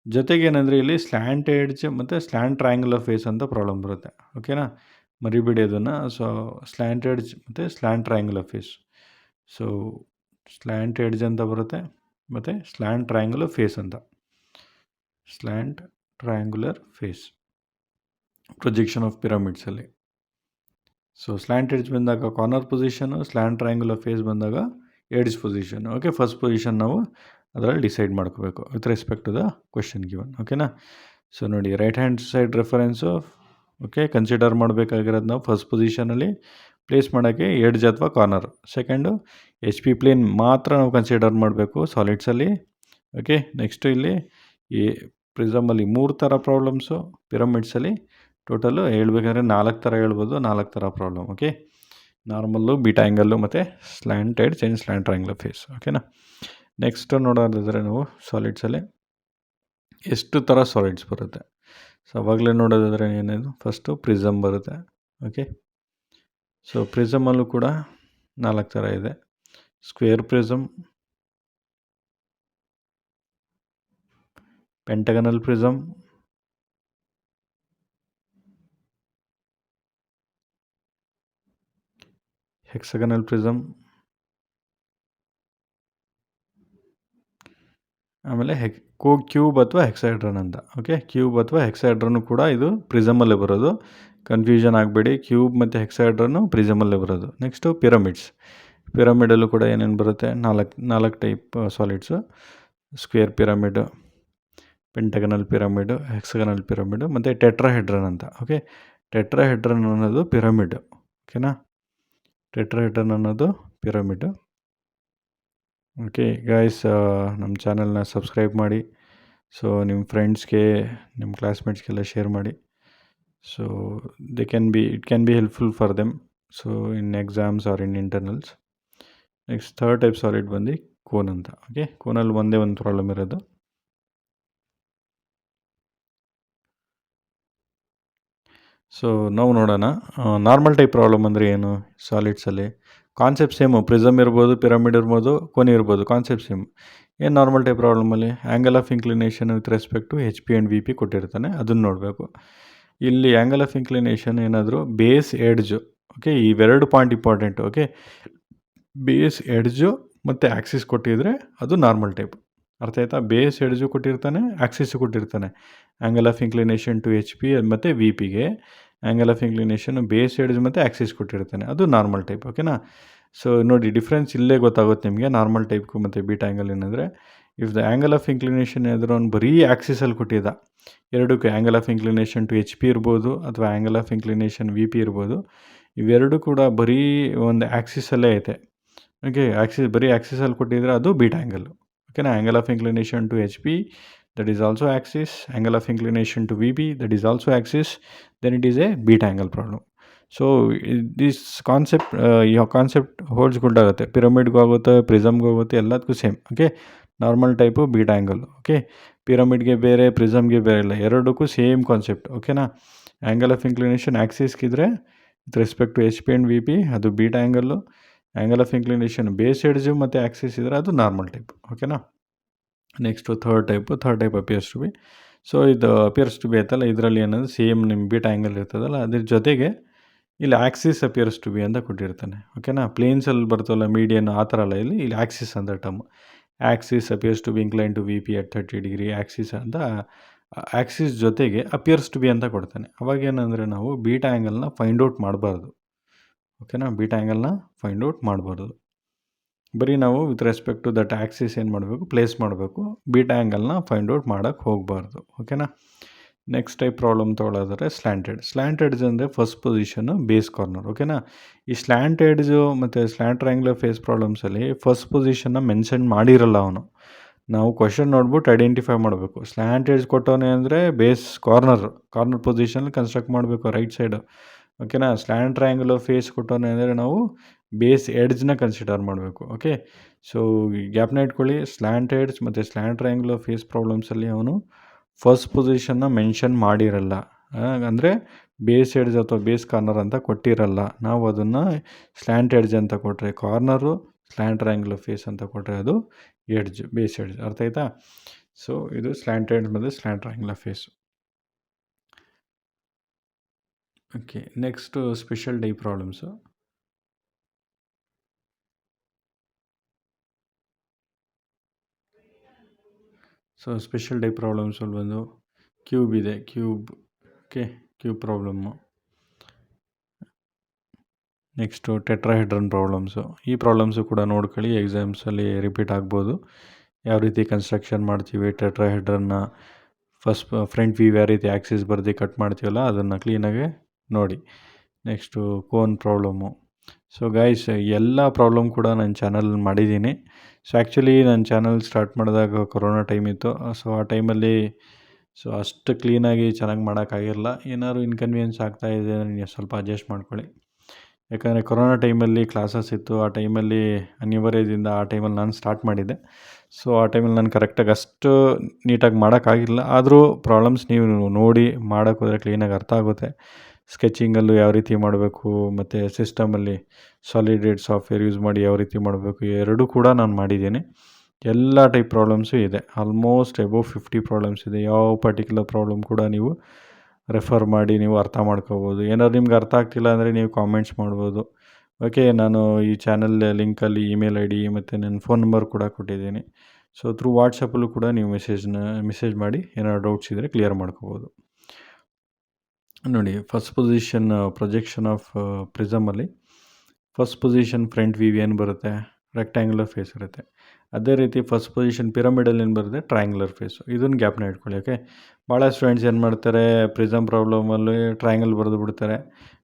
ಜೊತೆಗೆ ಏನಂದರೆ ಇಲ್ಲಿ ಸ್ಲ್ಯಾಂಟ್ ಎಡ್ಜ್ ಮತ್ತು ಸ್ಲ್ಯಾಂಟ್ ಟ್ರಯಾಂಗುಲರ್ ಫೇಸ್ ಅಂತ ಪ್ರಾಬ್ಲಮ್ ಬರುತ್ತೆ. ಓಕೆನಾ. ಮರಿಬೇಡಿ ಅದನ್ನು. ಸೊ ಸ್ಲ್ಯಾಂಟ್ ಎಡ್ಜ್ ಮತ್ತು slant triangular face. So slant edge ಅಂತ ಬರುತ್ತೆ ಮತ್ತು ಸ್ಲ್ಯಾಂಟ್ ಟ್ರಯಾಂಗುಲರ್ ಫೇಸ್ ಅಂತ. Slant triangular face projection of ಪಿರಮಿಡ್ಸಲ್ಲಿ. ಸೊ ಸ್ಲ್ಯಾಂಟ್ ಎಡ್ಜ್ ಬಂದಾಗ corner position, slant triangular face ಬಂದಾಗ edge position. Okay. First position ನಾವು ಅದರಲ್ಲಿ ಡಿಸೈಡ್ ಮಾಡ್ಕೋಬೇಕು with respect to the question given. ಓಕೆನಾ. ಸೊ ನೋಡಿ, right hand side reference okay consider ಮಾಡಬೇಕಾಗಿರೋದು ನಾವು ಫಸ್ಟ್ ಪೊಸಿಷನಲ್ಲಿ ಪ್ಲೇಸ್ ಮಾಡೋಕ್ಕೆ ಎಡ್ಜ್ ಅಥವಾ corner. Second H P plane ಮಾತ್ರ ನಾವು ಕನ್ಸಿಡರ್ ಮಾಡಬೇಕು ಸಾಲಿಡ್ಸಲ್ಲಿ. ಓಕೆ. ನೆಕ್ಸ್ಟು ಇಲ್ಲಿ ಈ ಪ್ರಿಸಮಲ್ಲಿ 3 ಥರ ಪ್ರಾಬ್ಲಮ್ಸು, ಪಿರಮಿಡ್ಸಲ್ಲಿ ಟೋಟಲು ಹೇಳ್ಬೇಕಾದ್ರೆ 4 ಥರ ಹೇಳ್ಬೋದು, 4 ಥರ problem. Okay. Normal, beta angle ಮತ್ತು slant edge and slant triangular face. ಓಕೆನಾ. ನೆಕ್ಸ್ಟ್ ನೋಡೋದಾದರೆ ನಾವು ಸಾಲಿಡ್ಸಲ್ಲಿ ಎಷ್ಟು ಥರ ಸಾಲಿಡ್ಸ್ ಬರುತ್ತೆ. ಸೊ ಅವಾಗಲೇ ನೋಡೋದಾದರೆ ಏನೇನು, ಫಸ್ಟು ಪ್ರಿಸಮ್ ಬರುತ್ತೆ. ಓಕೆ. ಸೊ ಪ್ರಿಸಮಲ್ಲೂ ಕೂಡ 4 ಥರ ಇದೆ: ಸ್ಕ್ವೇರ್ ಪ್ರಿಸಮ್, ಪೆಂಟಗನಲ್ ಪ್ರಿಸಮ್, ಹೆಕ್ಸಗನಲ್ ಪ್ರಿಸಮ್ ಆಮೇಲೆ ಕ್ಯೂಬ್ ಅಥವಾ ಹೆಕ್ಸಾಹೆಡ್ರನ್ ಅಂತ. ಓಕೆ, ಕ್ಯೂಬ್ ಅಥವಾ ಹೆಕ್ಸಾಹೆಡ್ರನ್ನು ಕೂಡ ಇದು ಪ್ರಿಸಮಲ್ಲೇ ಬರೋದು. ಕನ್ಫ್ಯೂಷನ್ ಆಗಬೇಡಿ, ಕ್ಯೂಬ್ ಮತ್ತು ಹೆಕ್ಸಾಹೆಡ್ರನ್ನು ಪ್ರಿಸಮಲ್ಲೇ ಬರೋದು. Next pyramids. ಪಿರಮಿಡಲ್ಲೂ ಕೂಡ ಏನೇನು ಬರುತ್ತೆ, ನಾಲ್ಕು type solids: square pyramid, pentagonal pyramid, hexagonal pyramid ಮತ್ತು ಟೆಟ್ರಾಹೆಡ್ರನ್ ಅಂತ. ಓಕೆ, ಟೆಟ್ರಾಹೆಡ್ರನ್ ಅನ್ನೋದು ಪಿರಮಿಡ್. ಓಕೆನಾ, ಟೆಟ್ರಾಹೆಡ್ರನ್ ಅನ್ನೋದು ಪಿರಮಿಡ್. ಓಕೆ ಗಾಯ್ಸ್, ನಮ್ಮ ಚಾನಲ್ನ ಸಬ್ಸ್ಕ್ರೈಬ್ ಮಾಡಿ. ಸೊ ನಿಮ್ಮ ಫ್ರೆಂಡ್ಸ್ಗೆ, ನಿಮ್ಮ ಕ್ಲಾಸ್ಮೇಟ್ಸ್ಗೆಲ್ಲ ಶೇರ್ ಮಾಡಿ. So it can be helpful for them, so in exams or in internals. Next third type solid ಬಂದು ಕೋನ್ ಅಂತ. ಓಕೆ, ಕೋನಲ್ಲಿ ಒಂದೇ ಒಂದು ಪ್ರಾಬ್ಲಮ್ ಇರೋದು. ಸೊ ನಾವು ನೋಡೋಣ, ನಾರ್ಮಲ್ ಟೈಪ್ ಪ್ರಾಬ್ಲಮ್ ಅಂದರೆ ಏನು. ಸಾಲಿಡ್ಸಲ್ಲಿ ಕಾನ್ಸೆಪ್ಟ್ ಸೇಮು, ಪ್ರಿಸಮ್ ಇರ್ಬೋದು, ಪಿರಮಿಡ್ ಇರ್ಬೋದು, ಕೋನ್ ಇರ್ಬೋದು, ಕಾನ್ಸೆಪ್ಟ್ ಸೇಮ್. ಏನು ನಾರ್ಮಲ್ ಟೈಪ್ ಪ್ರಾಬ್ಲಮಲ್ಲಿ angle of inclination with respect to H P and V P ಕೊಟ್ಟಿರ್ತಾನೆ, ಅದನ್ನು ನೋಡಬೇಕು. ಇಲ್ಲಿ ಆ್ಯಂಗಲ್ ಆಫ್ ಇನ್ಕ್ಲಿನೇಷನ್ ಏನಾದರೂ ಬೇಸ್ ಎಡ್ಜು, ಓಕೆ, ಇವೆರಡು point important. Okay, base edge ಮತ್ತು ಆ್ಯಕ್ಸಿಸ್ ಕೊಟ್ಟಿದ್ರೆ ಅದು ನಾರ್ಮಲ್ ಟೈಪ್. ಅರ್ಥ ಆಯ್ತಾ? ಬೇಸ್ ಎಡ್ಜು ಕೊಟ್ಟಿರ್ತಾನೆ, ಆ್ಯಕ್ಸಿಸು ಕೊಟ್ಟಿರ್ತಾನೆ. Angle of inclination to H P ಮತ್ತು ವಿ ಪಿಗೆ angle of inclination base edge ಮತ್ತು ಆ್ಯಕ್ಸಿಸ್ ಕೊಟ್ಟಿರ್ತಾನೆ, ಅದು ನಾರ್ಮಲ್ ಟೈಪ್. ಓಕೆನಾ? ಸೊ ನೋಡಿ, ಡಿಫ್ರೆನ್ಸ್ ಇಲ್ಲೇ ಗೊತ್ತಾಗುತ್ತೆ ನಿಮಗೆ ನಾರ್ಮಲ್ ಟೈಪ್ಗೂ ಮತ್ತು ಬೀಟಾ ಆ್ಯಂಗಲ್ ಏನಂದರೆ, if the angle of inclination ಏನಾದರೂ ಅವ್ನು ಬರೀ ಆ್ಯಕ್ಸಿಸಲ್ಲಿ ಕೊಟ್ಟಿದ್ದ, ಎರಡಕ್ಕೂ angle of inclination to H P ಇರ್ಬೋದು ಅಥವಾ angle of inclination V P ಇರ್ಬೋದು, ಇವೆರಡೂ ಕೂಡ ಬರೀ ಒಂದು ಆ್ಯಕ್ಸಿಸಲ್ಲೇ ಐತೆ. ಓಕೆ, ಬರೀ ಆ್ಯಕ್ಸಿಸಲ್ಲಿ ಕೊಟ್ಟಿದ್ರೆ ಅದು ಬೀಟಾ ಆ್ಯಂಗಲ್ಲು. ಓಕೆನಾ? Angle of inclination to H P, that is also axis. Angle of inclination to VP, that is also axis. Then it is a beta angle problem. So this concept, your concept holds good ಆಗುತ್ತೆ. ಪಿರಮಿಡ್ಗೂ ಆಗುತ್ತೆ, ಪ್ರಿಸಮ್ಗೂ ಆಗುತ್ತೆ, ಎಲ್ಲದಕ್ಕೂ same. Okay, normal type beta angle. Okay, ಪಿರಮಿಡ್ಗೆ ಬೇರೆ, ಪ್ರಿಸಮ್ಗೆ ಬೇರೆ ಇಲ್ಲ, ಎರಡಕ್ಕೂ ಸೇಮ್ ಕಾನ್ಸೆಪ್ಟ್. ಓಕೆನಾ? ಆ್ಯಂಗಲ್ ಆಫ್ ಇನ್ಕ್ಲಿನೇಷನ್ ಆ್ಯಕ್ಸಿಸ್ಗಿದ್ರೆ with respect to H P and V P ಅದು beta angle. Angle of inclination base edge ಮತ್ತು ಆ್ಯಕ್ಸಿಸ್ ಇದ್ದರೆ ಅದು ನಾರ್ಮಲ್ ಟೈಪ್. ಓಕೆನಾ? Next third type appears to be. So ಇದು ಅಪಿಯರ್ಸ್ ಟು ಬಿ ಆಯ್ತಲ್ಲ, ಇದರಲ್ಲಿ ಏನಂದರೆ ಸೇಮ್ ನಿಮ್ಮ ಬೀಟಾ ಆ್ಯಂಗಲ್ ಇರ್ತದಲ್ಲ, ಅದ್ರ ಜೊತೆಗೆ ಇಲ್ಲಿ ಆ್ಯಕ್ಸಿಸ್ ಅಪಿಯರ್ಸ್ ಟು ಬಿ ಅಂತ ಕೊಟ್ಟಿರ್ತಾನೆ. ಓಕೆನಾ? ಪ್ಲೇನ್ಸಲ್ಲಿ ಬರ್ತಲ್ಲ ಮೀಡಿಯನ್, ಆ ಥರ ಅಲ್ಲ, ಇಲ್ಲಿ ಆ್ಯಕ್ಸಿಸ್ ಅಂತ term. Axis appears to be incline to V P at 30 degree axis ಅಂತ, ಆ್ಯಕ್ಸಿಸ್ ಜೊತೆಗೆ ಅಪಿಯರ್ಸ್ ಟು ಬಿ ಅಂತ ಕೊಡ್ತಾನೆ. ಅವಾಗ ಏನಂದರೆ ನಾವು ಬೀಟಾ ಆ್ಯಂಗಲ್ನ ಫೈಂಡ್ ಔಟ್ ಮಾಡಬಾರ್ದು. ಓಕೆನಾ? ಬೀಟಾ ಆ್ಯಂಗಲ್ನ ಫೈಂಡ್ ಔಟ್ ಮಾಡಬಾರ್ದು, ಬರೀ ನಾವು with respect to that axis ಏನು ಮಾಡಬೇಕು, ಪ್ಲೇಸ್ ಮಾಡಬೇಕು. ಬೀಟಾ ಆ್ಯಂಗಲ್ನ ಫೈಂಡ್ ಔಟ್ ಮಾಡೋಕ್ಕೆ ಹೋಗಬಾರ್ದು. ಓಕೆನಾ? ನೆಕ್ಸ್ಟ್ ಟೈಪ್ ಪ್ರಾಬ್ಲಮ್ ತೊಗೊಳೋದಾದ್ರೆ ಸ್ಲ್ಯಾಂಟೆಡ್ಸ್ ಅಂದರೆ ಫಸ್ಟ್ ಪೊಸಿಷನ್ನು ಬೇಸ್ ಕಾರ್ನರ್. ಓಕೆನಾ? ಈ ಸ್ಲ್ಯಾಂಟೆಡ್ಸು ಮತ್ತು ಸ್ಲ್ಯಾಂಟ್ ಟ್ರಯಾಂಗ್ಯುಲರ್ ಫೇಸ್ ಪ್ರಾಬ್ಲಮ್ಸಲ್ಲಿ ಫಸ್ಟ್ ಪೊಸಿಷನ್ನ ಮೆನ್ಷನ್ ಮಾಡಿರಲ್ಲ ಅವನು. ನಾವು ಕ್ವಶನ್ ನೋಡ್ಬಿಟ್ಟು ಐಡೆಂಟಿಫೈ ಮಾಡಬೇಕು. ಸ್ಲ್ಯಾಂಟೆಡ್ಸ್ ಕೊಟ್ಟವನೇ ಅಂದರೆ ಬೇಸ್ ಕಾರ್ನರ್ ಪೊಸಿಷನಲ್ಲಿ ಕನ್ಸ್ಟ್ರಕ್ಟ್ ಮಾಡಬೇಕು, ರೈಟ್ ಸೈಡು. ಓಕೆನಾ? ಸ್ಲ್ಯಾಂಟ್ ಟ್ರಯಾಂಗ್ಯುಲರ್ ಫೇಸ್ ಕೊಟ್ಟವನೇ ಅಂದರೆ ನಾವು ಬೇಸ್ ಎಡ್ಜ್ನ ಕನ್ಸಿಡರ್ ಮಾಡಬೇಕು. ಓಕೆ, ಸೊ ಗ್ಯಾಪ್ನ ಇಟ್ಕೊಳ್ಳಿ. ಸ್ಲ್ಯಾಂಟ್ ಎಡ್ಜ್ ಮತ್ತು ಸ್ಲ್ಯಾಂಟ್ ಟ್ರಯಾಂಗ್ಯುಲರ್ ಫೇಸ್ ಪ್ರಾಬ್ಲಮ್ಸಲ್ಲಿ ಅವನು ಫಸ್ಟ್ ಪೊಸಿಷನ್ನ ಮೆನ್ಷನ್ ಮಾಡಿರಲ್ಲ. ಅಂದರೆ ಬೇಸ್ ಎಡ್ಜ್ ಅಥವಾ ಬೇಸ್ ಕಾರ್ನರ್ ಅಂತ ಕೊಟ್ಟಿರಲ್ಲ. ನಾವು ಅದನ್ನು ಸ್ಲ್ಯಾಂಟ್ ಎಡ್ಜ್ ಅಂತ ಕೊಟ್ಟರೆ ಕಾರ್ನರು, ಸ್ಲ್ಯಾಂಟ್ ಟ್ರಯಾಂಗ್ಯುಲರ್ ಫೇಸ್ ಅಂತ ಕೊಟ್ಟರೆ ಅದು ಎಡ್ಜ್, ಬೇಸ್ ಎಡ್ಜ್. ಅರ್ಥ ಆಯ್ತಾ? ಸೊ ಇದು ಸ್ಲ್ಯಾಂಟ್ ಎಡ್ಜ್ ಮತ್ತು slant triangular face. Okay, next special type problems. So special type ಪ್ರಾಬ್ಲಮ್ಸಲ್ಲಿ ಬಂದು ಕ್ಯೂಬ್ ಇದೆ, okay, cube problem. Next tetrahedron problems. ಈ ಪ್ರಾಬ್ಲಮ್ಸು ಕೂಡ ನೋಡ್ಕೊಳ್ಳಿ, ಎಕ್ಸಾಮ್ಸಲ್ಲಿ ರಿಪೀಟ್ ಆಗ್ಬೋದು. ಯಾವ ರೀತಿ ಕನ್ಸ್ಟ್ರಕ್ಷನ್ ಮಾಡ್ತೀವಿ ಟೆಟ್ರಾಹೆಡ್ರನ್ನ, ಫ್ರಂಟ್ ವ್ಯೂ ಯಾವ ರೀತಿ ಆ್ಯಕ್ಸಿಸ್ ಬರ್ದು ಕಟ್ ಮಾಡ್ತೀವಲ್ಲ ಅದನ್ನು ಕ್ಲೀನಾಗಿ ನೋಡಿ. Next cone problem. So guys, ಎಲ್ಲ ಪ್ರಾಬ್ಲಮ್ ಕೂಡ ನನ್ನ ಚಾನಲಲ್ಲಿ ಮಾಡಿದ್ದೀನಿ. ಸೊ ಆ್ಯಕ್ಚುಲಿ ನನ್ನ ಚಾನಲ್ ಸ್ಟಾರ್ಟ್ ಮಾಡಿದಾಗ ಕೊರೋನಾ ಟೈಮ್ ಇತ್ತು. ಸೊ ಆ ಟೈಮಲ್ಲಿ ಅಷ್ಟು ಕ್ಲೀನಾಗಿ ಚೆನ್ನಾಗಿ ಮಾಡೋಕ್ಕಾಗಿರಲ್ಲ. ಏನಾದ್ರು ಇನ್ಕನ್ವೀನಿಯನ್ಸ್ ಆಗ್ತಾಯಿದೆ ನೀವು ಸ್ವಲ್ಪ ಅಡ್ಜಸ್ಟ್ ಮಾಡ್ಕೊಳ್ಳಿ. ಯಾಕಂದರೆ ಕೊರೋನಾ ಟೈಮಲ್ಲಿ ಕ್ಲಾಸಸ್ ಇತ್ತು. ಆ ಟೈಮಲ್ಲಿ ಅನಿವಾರ್ಯದಿಂದ ಆ ಟೈಮಲ್ಲಿ ನಾನು ಸ್ಟಾರ್ಟ್ ಮಾಡಿದ್ದೆ. ಸೊ ಆ ಟೈಮಲ್ಲಿ ನಾನು ಕರೆಕ್ಟಾಗಿ ಅಷ್ಟು ನೀಟಾಗಿ ಮಾಡೋಕ್ಕಾಗಿಲ್ಲ. ಆದರೂ ಪ್ರಾಬ್ಲಮ್ಸ್ ನೀವು ನೋಡಿ ಮಾಡೋಕ್ಕೆ ಹೋದರೆ ಕ್ಲೀನಾಗಿ ಅರ್ಥ ಆಗುತ್ತೆ. ಸ್ಕೆಚಿಂಗಲ್ಲೂ ಯಾವ ರೀತಿ ಮಾಡಬೇಕು ಮತ್ತು ಸಿಸ್ಟಮಲ್ಲಿ ಸಾಲಿಡೇಟ್ ಸಾಫ್ಟ್ವೇರ್ ಯೂಸ್ ಮಾಡಿ ಯಾವ ರೀತಿ ಮಾಡಬೇಕು, ಎರಡೂ ಕೂಡ ನಾನು ಮಾಡಿದ್ದೀನಿ. ಎಲ್ಲ ಟೈಪ್ ಪ್ರಾಬ್ಲಮ್ಸು ಇದೆ, ಆಲ್ಮೋಸ್ಟ್ ಅಬೌವ್ 50 ಪ್ರಾಬ್ಲಮ್ಸ್ ಇದೆ. ಯಾವ ಪರ್ಟಿಕ್ಯುಲರ್ ಪ್ರಾಬ್ಲಮ್ ಕೂಡ ನೀವು ರೆಫರ್ ಮಾಡಿ ನೀವು ಅರ್ಥ ಮಾಡ್ಕೋಬೋದು. ಏನಾದ್ರು ನಿಮ್ಗೆ ಅರ್ಥ ಆಗ್ತಿಲ್ಲ ಅಂದರೆ ನೀವು ಕಾಮೆಂಟ್ಸ್ ಮಾಡ್ಬೋದು. ಓಕೆ, ನಾನು ಈ ಚಾನಲ್ ಲಿಂಕಲ್ಲಿ ಇಮೇಲ್ ID ಮತ್ತು ನನ್ನ ಫೋನ್ ನಂಬರ್ ಕೂಡ ಕೊಟ್ಟಿದ್ದೀನಿ. ಸೊ ಥ್ರೂ ವಾಟ್ಸಪ್ಪಲ್ಲೂ ಕೂಡ ನೀವು ಮೆಸೇಜ್ ಮಾಡಿ ಏನಾದ್ರು ಡೌಟ್ಸ್ ಇದ್ದರೆ ಕ್ಲಿಯರ್ ಮಾಡ್ಕೋಬೋದು. ನೋಡಿ, ಫಸ್ಟ್ ಪೊಸಿಷನ್ ಪ್ರೊಜೆಕ್ಷನ್ ಆಫ್ ಪ್ರಿಸಮಲ್ಲಿ ಫಸ್ಟ್ ಪೊಸಿಷನ್ ಫ್ರಂಟ್ ವ್ಯೂ ಏನು ಬರುತ್ತೆ, ರೆಕ್ಟ್ಯಾಂಗ್ಯುಲರ್ ಫೇಸ್ ಇರುತ್ತೆ. ಅದೇ ರೀತಿ ಫಸ್ಟ್ ಪೊಸಿಷನ್ ಪಿರಮಿಡಲ್ಲಿ ಏನು ಬರುತ್ತೆ, ಟ್ರಯಾಂಗ್ಯುಲರ್ ಫೇಸು. ಇದನ್ನು ಗ್ಯಾಪ್ನ ಇಟ್ಕೊಳ್ಳಿ. ಓಕೆ, ಭಾಳ ಸ್ಟೂಡೆಂಟ್ಸ್ ಏನು ಮಾಡ್ತಾರೆ, ಪ್ರಿಸಮ್ ಪ್ರಾಬ್ಲಮಲ್ಲಿ ಟ್ರಯಾಂಗಲ್ ಬರೆದು ಬಿಡ್ತಾರೆ.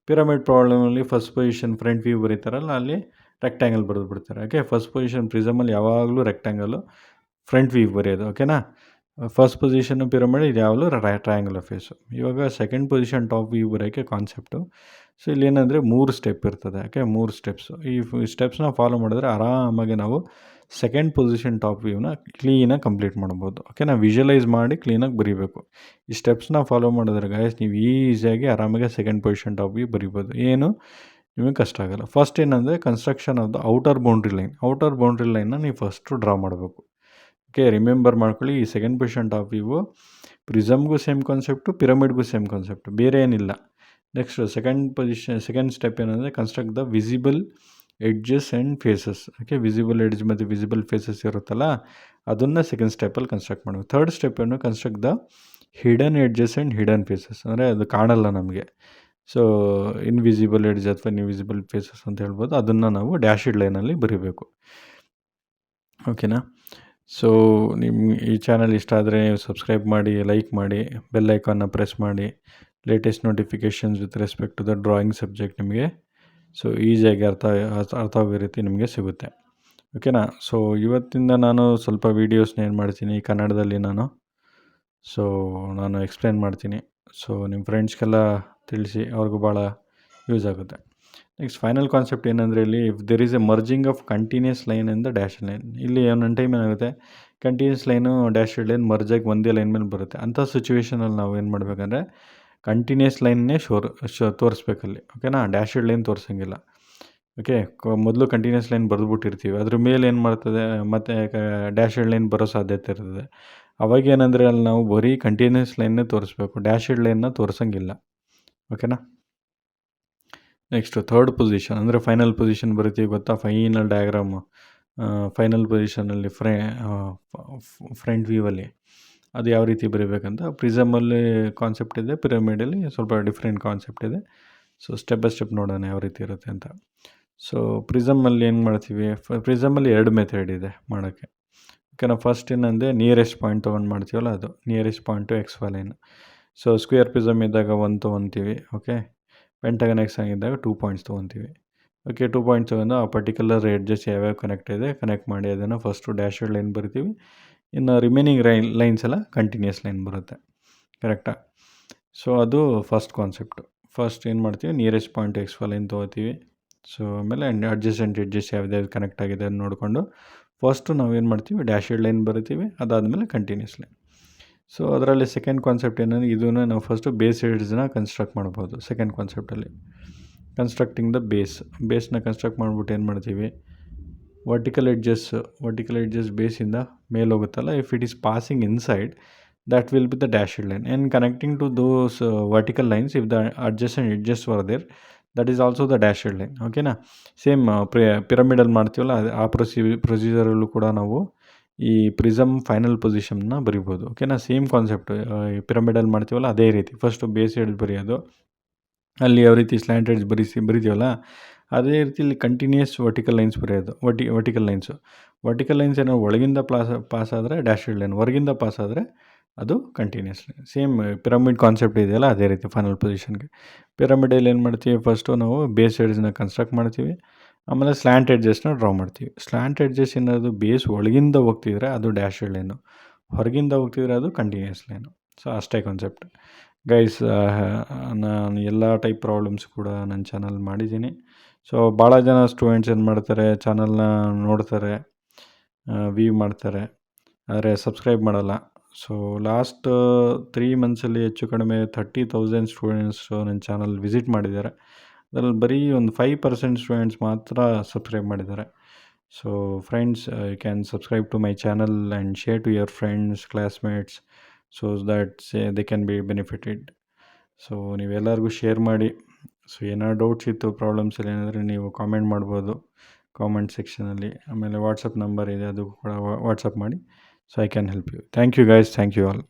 ಪಿರಮಿಡ್ ಪ್ರಾಬ್ಲಮಲ್ಲಿ ಫಸ್ಟ್ ಪೊಸಿಷನ್ ಫ್ರಂಟ್ ವ್ಯೂ ಬರೀತಾರಲ್ಲ, ಅಲ್ಲಿ ರೆಕ್ಟ್ಯಾಂಗಲ್ ಬರೆದು ಬಿಡ್ತಾರೆ. ಓಕೆ, ಫಸ್ಟ್ ಪೊಸಿಷನ್ ಪ್ರಿಸಮಲ್ಲಿ ಯಾವಾಗಲೂ ರೆಕ್ಟ್ಯಾಂಗಲು, ಫ್ರಂಟ್ ವ್ಯೂ ಬರೆಯೋದು. ಓಕೆನಾ, ಫಸ್ಟ್ ಪೊಸಿಷನ್ ಪಿರಮಿಡ್ ಇದು ಯಾವಾಗಲೂ ಟ್ರಯಾಂಗ್ಯುಲರ್ ಫೇಸು. ಇವಾಗ ಸೆಕೆಂಡ್ ಪೊಸಿಷನ್ ಟಾಪ್ ವ್ಯೂ ಬರೋಕ್ಕೆ ಕಾನ್ಸೆಪ್ಟು. ಸೊ ಇಲ್ಲಿ ಏನಂದರೆ 3 ಸ್ಟೆಪ್ ಇರ್ತದೆ. Okay, 3 steps. ಈ ಸ್ಟೆಪ್ಸ್ನ ಫಾಲೋ ಮಾಡಿದ್ರೆ ಆರಾಮಾಗಿ ನಾವು ಸೆಕೆಂಡ್ ಪೊಸಿಷನ್ ಟಾಪ್ ವ್ಯೂನ ಕ್ಲೀನಾಗಿ ಕಂಪ್ಲೀಟ್ ಮಾಡ್ಬೋದು. ಓಕೆ, ನಾವು ವಿಜುವಲೈಸ್ ಮಾಡಿ ಕ್ಲೀನಾಗಿ ಬರೀಬೇಕು. ಈ ಸ್ಟೆಪ್ಸ್ನ ಫಾಲೋ ಮಾಡಿದ್ರೆ ಗೈಸ್ ನೀವು ಈಸಿಯಾಗಿ ಆರಾಮಾಗಿ ಸೆಕೆಂಡ್ ಪೊಸಿಷನ್ ಟಾಪ್ ವ್ಯೂ ಬರಿಬೋದು. ಏನು ನಿಮಗೆ ಕಷ್ಟ ಆಗೋಲ್ಲ. ಫಸ್ಟ್ ಏನಂದರೆ construction of the outer boundary line. Outer boundary ಲೈನ್ನ ನೀವು ಫಸ್ಟು ಡ್ರಾ ಮಾಡಬೇಕು. ಓಕೆ, ರಿಮೆಂಬರ್ ಮಾಡ್ಕೊಳ್ಳಿ, ಈ ಸೆಕೆಂಡ್ ಪೊಸಿಷನ್ ಟಾಪ್ ವ್ಯೂ ಪ್ರಿಸಮ್ಗೂ ಸೇಮ್ ಕಾನ್ಸೆಪ್ಟು, ಪಿರಮಿಡ್ಗೂ ಸೇಮ್ ಕಾನ್ಸೆಪ್ಟು, ಬೇರೆ ಏನಿಲ್ಲ. ನೆಕ್ಸ್ಟ್ ಸೆಕೆಂಡ್ ಸ್ಟೆಪ್ ಏನಂದರೆ construct the visible edges and faces. Okay, visible edge ಮತ್ತು ವಿಸಿಬಲ್ ಫೇಸಸ್ ಇರುತ್ತಲ್ಲ, ಅದನ್ನು ಸೆಕೆಂಡ್ ಸ್ಟೆಪ್ಪಲ್ಲಿ ಕನ್ಸ್ಟ್ರಕ್ಟ್ ಮಾಡಬೇಕು. ಥರ್ಡ್ ಸ್ಟೆಪ್ ಏನು, construct the hidden edges and hidden faces. ಅಂದರೆ ಅದು ಕಾಣಲ್ಲ ನಮಗೆ, ಸೊ ಇನ್ವಿಸಿಬಲ್ ಎಡ್ಜ್ ಅಥವಾ ಇನ್ವಿಸಿಬಲ್ ಫೇಸಸ್ ಅಂತ ಹೇಳ್ಬೋದು. ಅದನ್ನು ನಾವು ಡ್ಯಾಶಿಡ್ ಲೈನಲ್ಲಿ ಬರೀಬೇಕು. ಓಕೆನಾ, ಸೊ ನಿಮ್ಮ ಈ ಚಾನಲ್ ಇಷ್ಟ ಆದರೆ ಸಬ್ಸ್ಕ್ರೈಬ್ ಮಾಡಿ, ಲೈಕ್ ಮಾಡಿ, ಬೆಲ್ ಐಕಾನ್ನ ಪ್ರೆಸ್ ಮಾಡಿ. Latest notifications with respect to the drawing subject ನಿಮಗೆ ಸೊ ಈಸಿಯಾಗಿ ಅರ್ಥವಾಗೋ ರೀತಿ ನಿಮಗೆ ಸಿಗುತ್ತೆ. ಓಕೆನಾ, ಸೊ ಇವತ್ತಿಂದ ನಾನು ಸ್ವಲ್ಪ ವೀಡಿಯೋಸ್ನ ಏನು ಮಾಡ್ತೀನಿ ಕನ್ನಡದಲ್ಲಿ ನಾನು ಎಕ್ಸ್ಪ್ಲೇನ್ ಮಾಡ್ತೀನಿ. ಸೊ ನಿಮ್ಮ ಫ್ರೆಂಡ್ಸ್ಗೆಲ್ಲ ತಿಳಿಸಿ, ಅವ್ರಿಗೂ ಭಾಳ ಯೂಸ್ ಆಗುತ್ತೆ. ನೆಕ್ಸ್ಟ್ ಫೈನಲ್ ಕಾನ್ಸೆಪ್ಟ್ ಏನಂದರೆ, ಇಲ್ಲಿ if there is a merging of continuous line in the dash line. ಇಲ್ಲಿ ಒಂದೊಂದು ಟೈಮ್ ಏನಾಗುತ್ತೆ, ಕಂಟಿನ್ಯೂಸ್ ಲೈನು ಡ್ಯಾಶ್ ಲೈನ್ ಮರ್ಜಾಗಿ ಒಂದೇ ಲೈನ್ ಮೇಲೆ ಬರುತ್ತೆ. ಅಂಥ ಸಿಚುವೇಷನಲ್ಲಿ ನಾವು ಏನು ಮಾಡಬೇಕಂದ್ರೆ ಕಂಟಿನ್ಯೂಸ್ ಲೈನ್ನೇ ತೋರಿಸ್ಬೇಕಲ್ಲಿ. ಓಕೆನಾ, ಡ್ಯಾಶೆಡ್ ಲೈನ್ ತೋರಿಸಂಗಿಲ್ಲ. ಓಕೆ, ಮೊದಲು ಕಂಟಿನ್ಯೂಸ್ ಲೈನ್ ಬರೆದುಬಿಟ್ಟಿರ್ತೀವಿ, ಅದ್ರ ಮೇಲೆ ಏನು ಮಾಡ್ತದೆ ಮತ್ತು ಡ್ಯಾಶೆಡ್ ಲೈನ್ ಬರೋ ಸಾಧ್ಯತೆ ಇರ್ತದೆ. ಅವಾಗೇನಂದರೆ ಅಲ್ಲಿ ನಾವು ಬರೀ ಕಂಟಿನ್ಯೂಸ್ ಲೈನ್ನೇ ತೋರಿಸ್ಬೇಕು, ಡ್ಯಾಶೆಡ್ ಲೈನ್ನ ತೋರಿಸಂಗಿಲ್ಲ. ಓಕೆನಾ, ನೆಕ್ಸ್ಟು ಥರ್ಡ್ ಪೊಸಿಷನ್ ಅಂದರೆ ಫೈನಲ್ ಪೊಸಿಷನ್ ಬರಿತೀವಿ ಗೊತ್ತಾ, ಫೈನಲ್ ಡಯಾಗ್ರಾಮು. ಫೈನಲ್ ಪೊಸಿಷನಲ್ಲಿ ಫ್ರಂಟ್ ವ್ಯೂವಲ್ಲಿ ಅದು ಯಾವ ರೀತಿ ಬರೀಬೇಕಂತ ಪ್ರಿಸಮಲ್ಲಿ ಕಾನ್ಸೆಪ್ಟ್ ಇದೆ, ಪಿರಮಿಡಲ್ಲಿ ಸ್ವಲ್ಪ ಡಿಫ್ರೆಂಟ್ ಕಾನ್ಸೆಪ್ಟ್ ಇದೆ. ಸೊ ಸ್ಟೆಪ್ ಬೈ ಸ್ಟೆಪ್ ನೋಡೋಣ ಯಾವ ರೀತಿ ಇರುತ್ತೆ ಅಂತ. ಸೊ ಪ್ರಿಸಮಲ್ಲಿ ಏನು ಮಾಡ್ತೀವಿ, ಪ್ರಿಸಮಲ್ಲಿ 2 ಮೆಥಡ್ ಇದೆ ಮಾಡೋಕ್ಕೆ. ಓಕೆನಾ, ಫಸ್ಟ್ ಏನಂದರೆ ನಿಯರೆಸ್ಟ್ ಪಾಯಿಂಟ್ ತೊಗೊಂಡು ಮಾಡ್ತೀವಲ್ಲ, ಅದು nearest point XY line. So square prism ಇದ್ದಾಗ 1 ತೊಗೊತೀವಿ. ಓಕೆ, ಪೆಂಟಗನ್ ಎಕ್ಸಾನ್ ಇದ್ದಾಗ 2 ಪಾಯಿಂಟ್ಸ್ ತೊಗೊತೀವಿ. ಓಕೆ, 2 ಪಾಯಿಂಟ್ಸ್ ತೊಗೊಂಡು ಆ ಪರ್ಟಿಕ್ಯುಲರ್ ಎಡ್ಜಸ್ ಯಾವ್ಯಾವ ಕನೆಕ್ಟ್ ಮಾಡಿ ಅದನ್ನು ಫಸ್ಟು ಡ್ಯಾಶೆಡ್ ಲೈನ್ ಬರಿತೀವಿ. ಇನ್ನು ರಿಮೈನಿಂಗ್ ಲೈನ್ಸ್ ಎಲ್ಲ ಕಂಟಿನ್ಯೂಸ್ ಲೈನ್ ಬರುತ್ತೆ. ಕರೆಕ್ಟಾ, ಸೊ ಅದು ಫಸ್ಟ್ ಕಾನ್ಸೆಪ್ಟು. ಫಸ್ಟ್ ಏನು ಮಾಡ್ತೀವಿ, ನಿಯರೆಸ್ಟ್ ಪಾಯಿಂಟ್ XY ಲೈನ್ ತೊಗೋತೀವಿ. ಸೊ ಆಮೇಲೆ ಅಡ್ಜಸೆಂಟ್ ಎಡ್ಜಸ್ ಯಾವ್ದು ಕನೆಕ್ಟ್ ಆಗಿದೆ ಅಂತ ನೋಡಿಕೊಂಡು ಫಸ್ಟು ನಾವೇನು ಮಾಡ್ತೀವಿ, ಡ್ಯಾಶೆಡ್ ಲೈನ್ ಬರಿತೀವಿ, ಅದಾದಮೇಲೆ ಕಂಟಿನ್ಯೂಸ್ ಲೈನ್. ಸೊ ಅದರಲ್ಲಿ ಸೆಕೆಂಡ್ ಕಾನ್ಸೆಪ್ಟ್ ಏನಂದರೆ, ಇದನ್ನು ನಾವು ಫಸ್ಟು ಬೇಸ್ ಎಡ್ಜ್ನ ಕನ್ಸ್ಟ್ರಕ್ಟ್ ಮಾಡ್ಬೋದು. ಸೆಕೆಂಡ್ ಕಾನ್ಸೆಪ್ಟಲ್ಲಿ ಕನ್ಸ್ಟ್ರಕ್ಟಿಂಗ್ ದ ಬೇಸ್ನ ಕನ್ಸ್ಟ್ರಕ್ಟ್ ಮಾಡಿಬಿಟ್ಟು ಏನು ಮಾಡ್ತೀವಿ, ವರ್ಟಿಕಲ್ ಎಡ್ಜಸ್ ಬೇಸಿಂದ ಮೇಲೆ ಹೋಗುತ್ತಲ್ಲ, if it is passing inside that will be the dashed line, and connecting to those vertical lines, if the adjacent edges were there, that is also the dashed line. ಓಕೆನಾ, same ಪಿರಮಿಡಲ್ಲಿ ಮಾಡ್ತೀವಲ್ಲ ಆ ಪ್ರೊಸೀಜರಲ್ಲೂ ಕೂಡ ನಾವು ಈ prism final ಪೊಸಿಷನ್ನ ಬರಿಬೋದು. ಓಕೆನಾ, same concept. ಪಿರಮಿಡಲ್ಲಿ ಮಾಡ್ತೀವಲ್ಲ ಅದೇ ರೀತಿ ಫಸ್ಟು ಬೇಸ್ ಎಡ್ಜ್ ಬರೆಯೋದು, ಅಲ್ಲಿ ಯಾವ ರೀತಿ ಸ್ಲ್ಯಾಂಟ್ ಎಡ್ಜ್ ಬರಿತೀವಲ್ಲ ಅದೇ ರೀತಿ ಇಲ್ಲಿ ಕಂಟಿನ್ಯೂಸ್ ವರ್ಟಿಕಲ್ ಲೈನ್ಸ್ ಬರೆಯೋದು. ವರ್ಟಿಕಲ್ ಲೈನ್ಸ್ ಏನೋ ಒಳಗಿಂದ ಪಾಸ್ ಆದರೆ ಡ್ಯಾಶೆಡ್ ಲೈನ್, ಹೊರಗಿಂದ ಪಾಸ್ ಆದರೆ ಅದು continuous line. Same pyramid concept ಇದೆಯಲ್ಲ ಅದೇ ರೀತಿ ಫೈನಲ್ ಪೊಸಿಷನ್ಗೆ. ಪಿರಮಿಡಲ್ಲಿ ಏನು ಮಾಡ್ತೀವಿ, ಫಸ್ಟು ನಾವು ಬೇಸ್ ಎಡ್ಜ್ನ ಕನ್ಸ್ಟ್ರಕ್ಟ್ ಮಾಡ್ತೀವಿ, ಆಮೇಲೆ ಸ್ಲ್ಯಾಂಟ್ ಎಡ್ಜಸ್ನ ಡ್ರಾ ಮಾಡ್ತೀವಿ. ಸ್ಲ್ಯಾಂಟ್ ಎಡ್ಜಸ್ ಏನಾದರೂ ಬೇಸ್ ಒಳಗಿಂದ ಹೋಗ್ತಿದ್ರೆ ಅದು ಡ್ಯಾಶೆಡ್ ಲೈನು, ಹೊರಗಿಂದ ಹೋಗ್ತಿದ್ರೆ ಅದು ಕಂಟಿನ್ಯೂಸ್ ಲೈನು. ಸೊ ಅಷ್ಟೇ ಕಾನ್ಸೆಪ್ಟ್ ಗೈಸ್. ನಾನು ಎಲ್ಲ ಟೈಪ್ ಪ್ರಾಬ್ಲಮ್ಸ್ ಕೂಡ ನನ್ನ ಚಾನಲ್ ಮಾಡಿದ್ದೀನಿ. ಸೊ ಭಾಳ ಜನ ಸ್ಟೂಡೆಂಟ್ಸ್ ಏನು ಮಾಡ್ತಾರೆ, ಚಾನಲ್ನ ನೋಡ್ತಾರೆ, ವ್ಯೂ ಮಾಡ್ತಾರೆ, ಆದರೆ ಸಬ್ಸ್ಕ್ರೈಬ್ ಮಾಡಲ್ಲ. ಸೊ ಲಾಸ್ಟ್ 3 ಮಂತ್ಸಲ್ಲಿ ಹೆಚ್ಚು ಕಡಿಮೆ 30,000 ಸ್ಟೂಡೆಂಟ್ಸು ನನ್ನ ಚಾನಲ್ ವಿಸಿಟ್ ಮಾಡಿದ್ದಾರೆ. ಅದರಲ್ಲಿ ಬರೀ ಒಂದು 5% ಸ್ಟೂಡೆಂಟ್ಸ್ ಮಾತ್ರ ಸಬ್ಸ್ಕ್ರೈಬ್ ಮಾಡಿದ್ದಾರೆ. So friends, you can subscribe to my channel and share to your friends, classmates, so that they can be benefited. So ನೀವೆಲ್ಲರಿಗೂ ಶೇರ್ ಮಾಡಿ. ಸೊ ಏನಾದ್ರು ಡೌಟ್ಸ್ ಇತ್ತು, ಪ್ರಾಬ್ಲಮ್ಸಲ್ಲಿ ಏನಾದರೆ ನೀವು ಕಾಮೆಂಟ್ ಮಾಡ್ಬೋದು. ಕಾಮೆಂಟ್ ಸೆಕ್ಷನಲ್ಲಿ. ಆಮೇಲೆ ವಾಟ್ಸಪ್ ನಂಬರ್ ಇದೆ, ಅದು ಕೂಡ ವಾಟ್ಸಪ್ ಮಾಡಿ. So I can help you. Thank you guys, thank you all.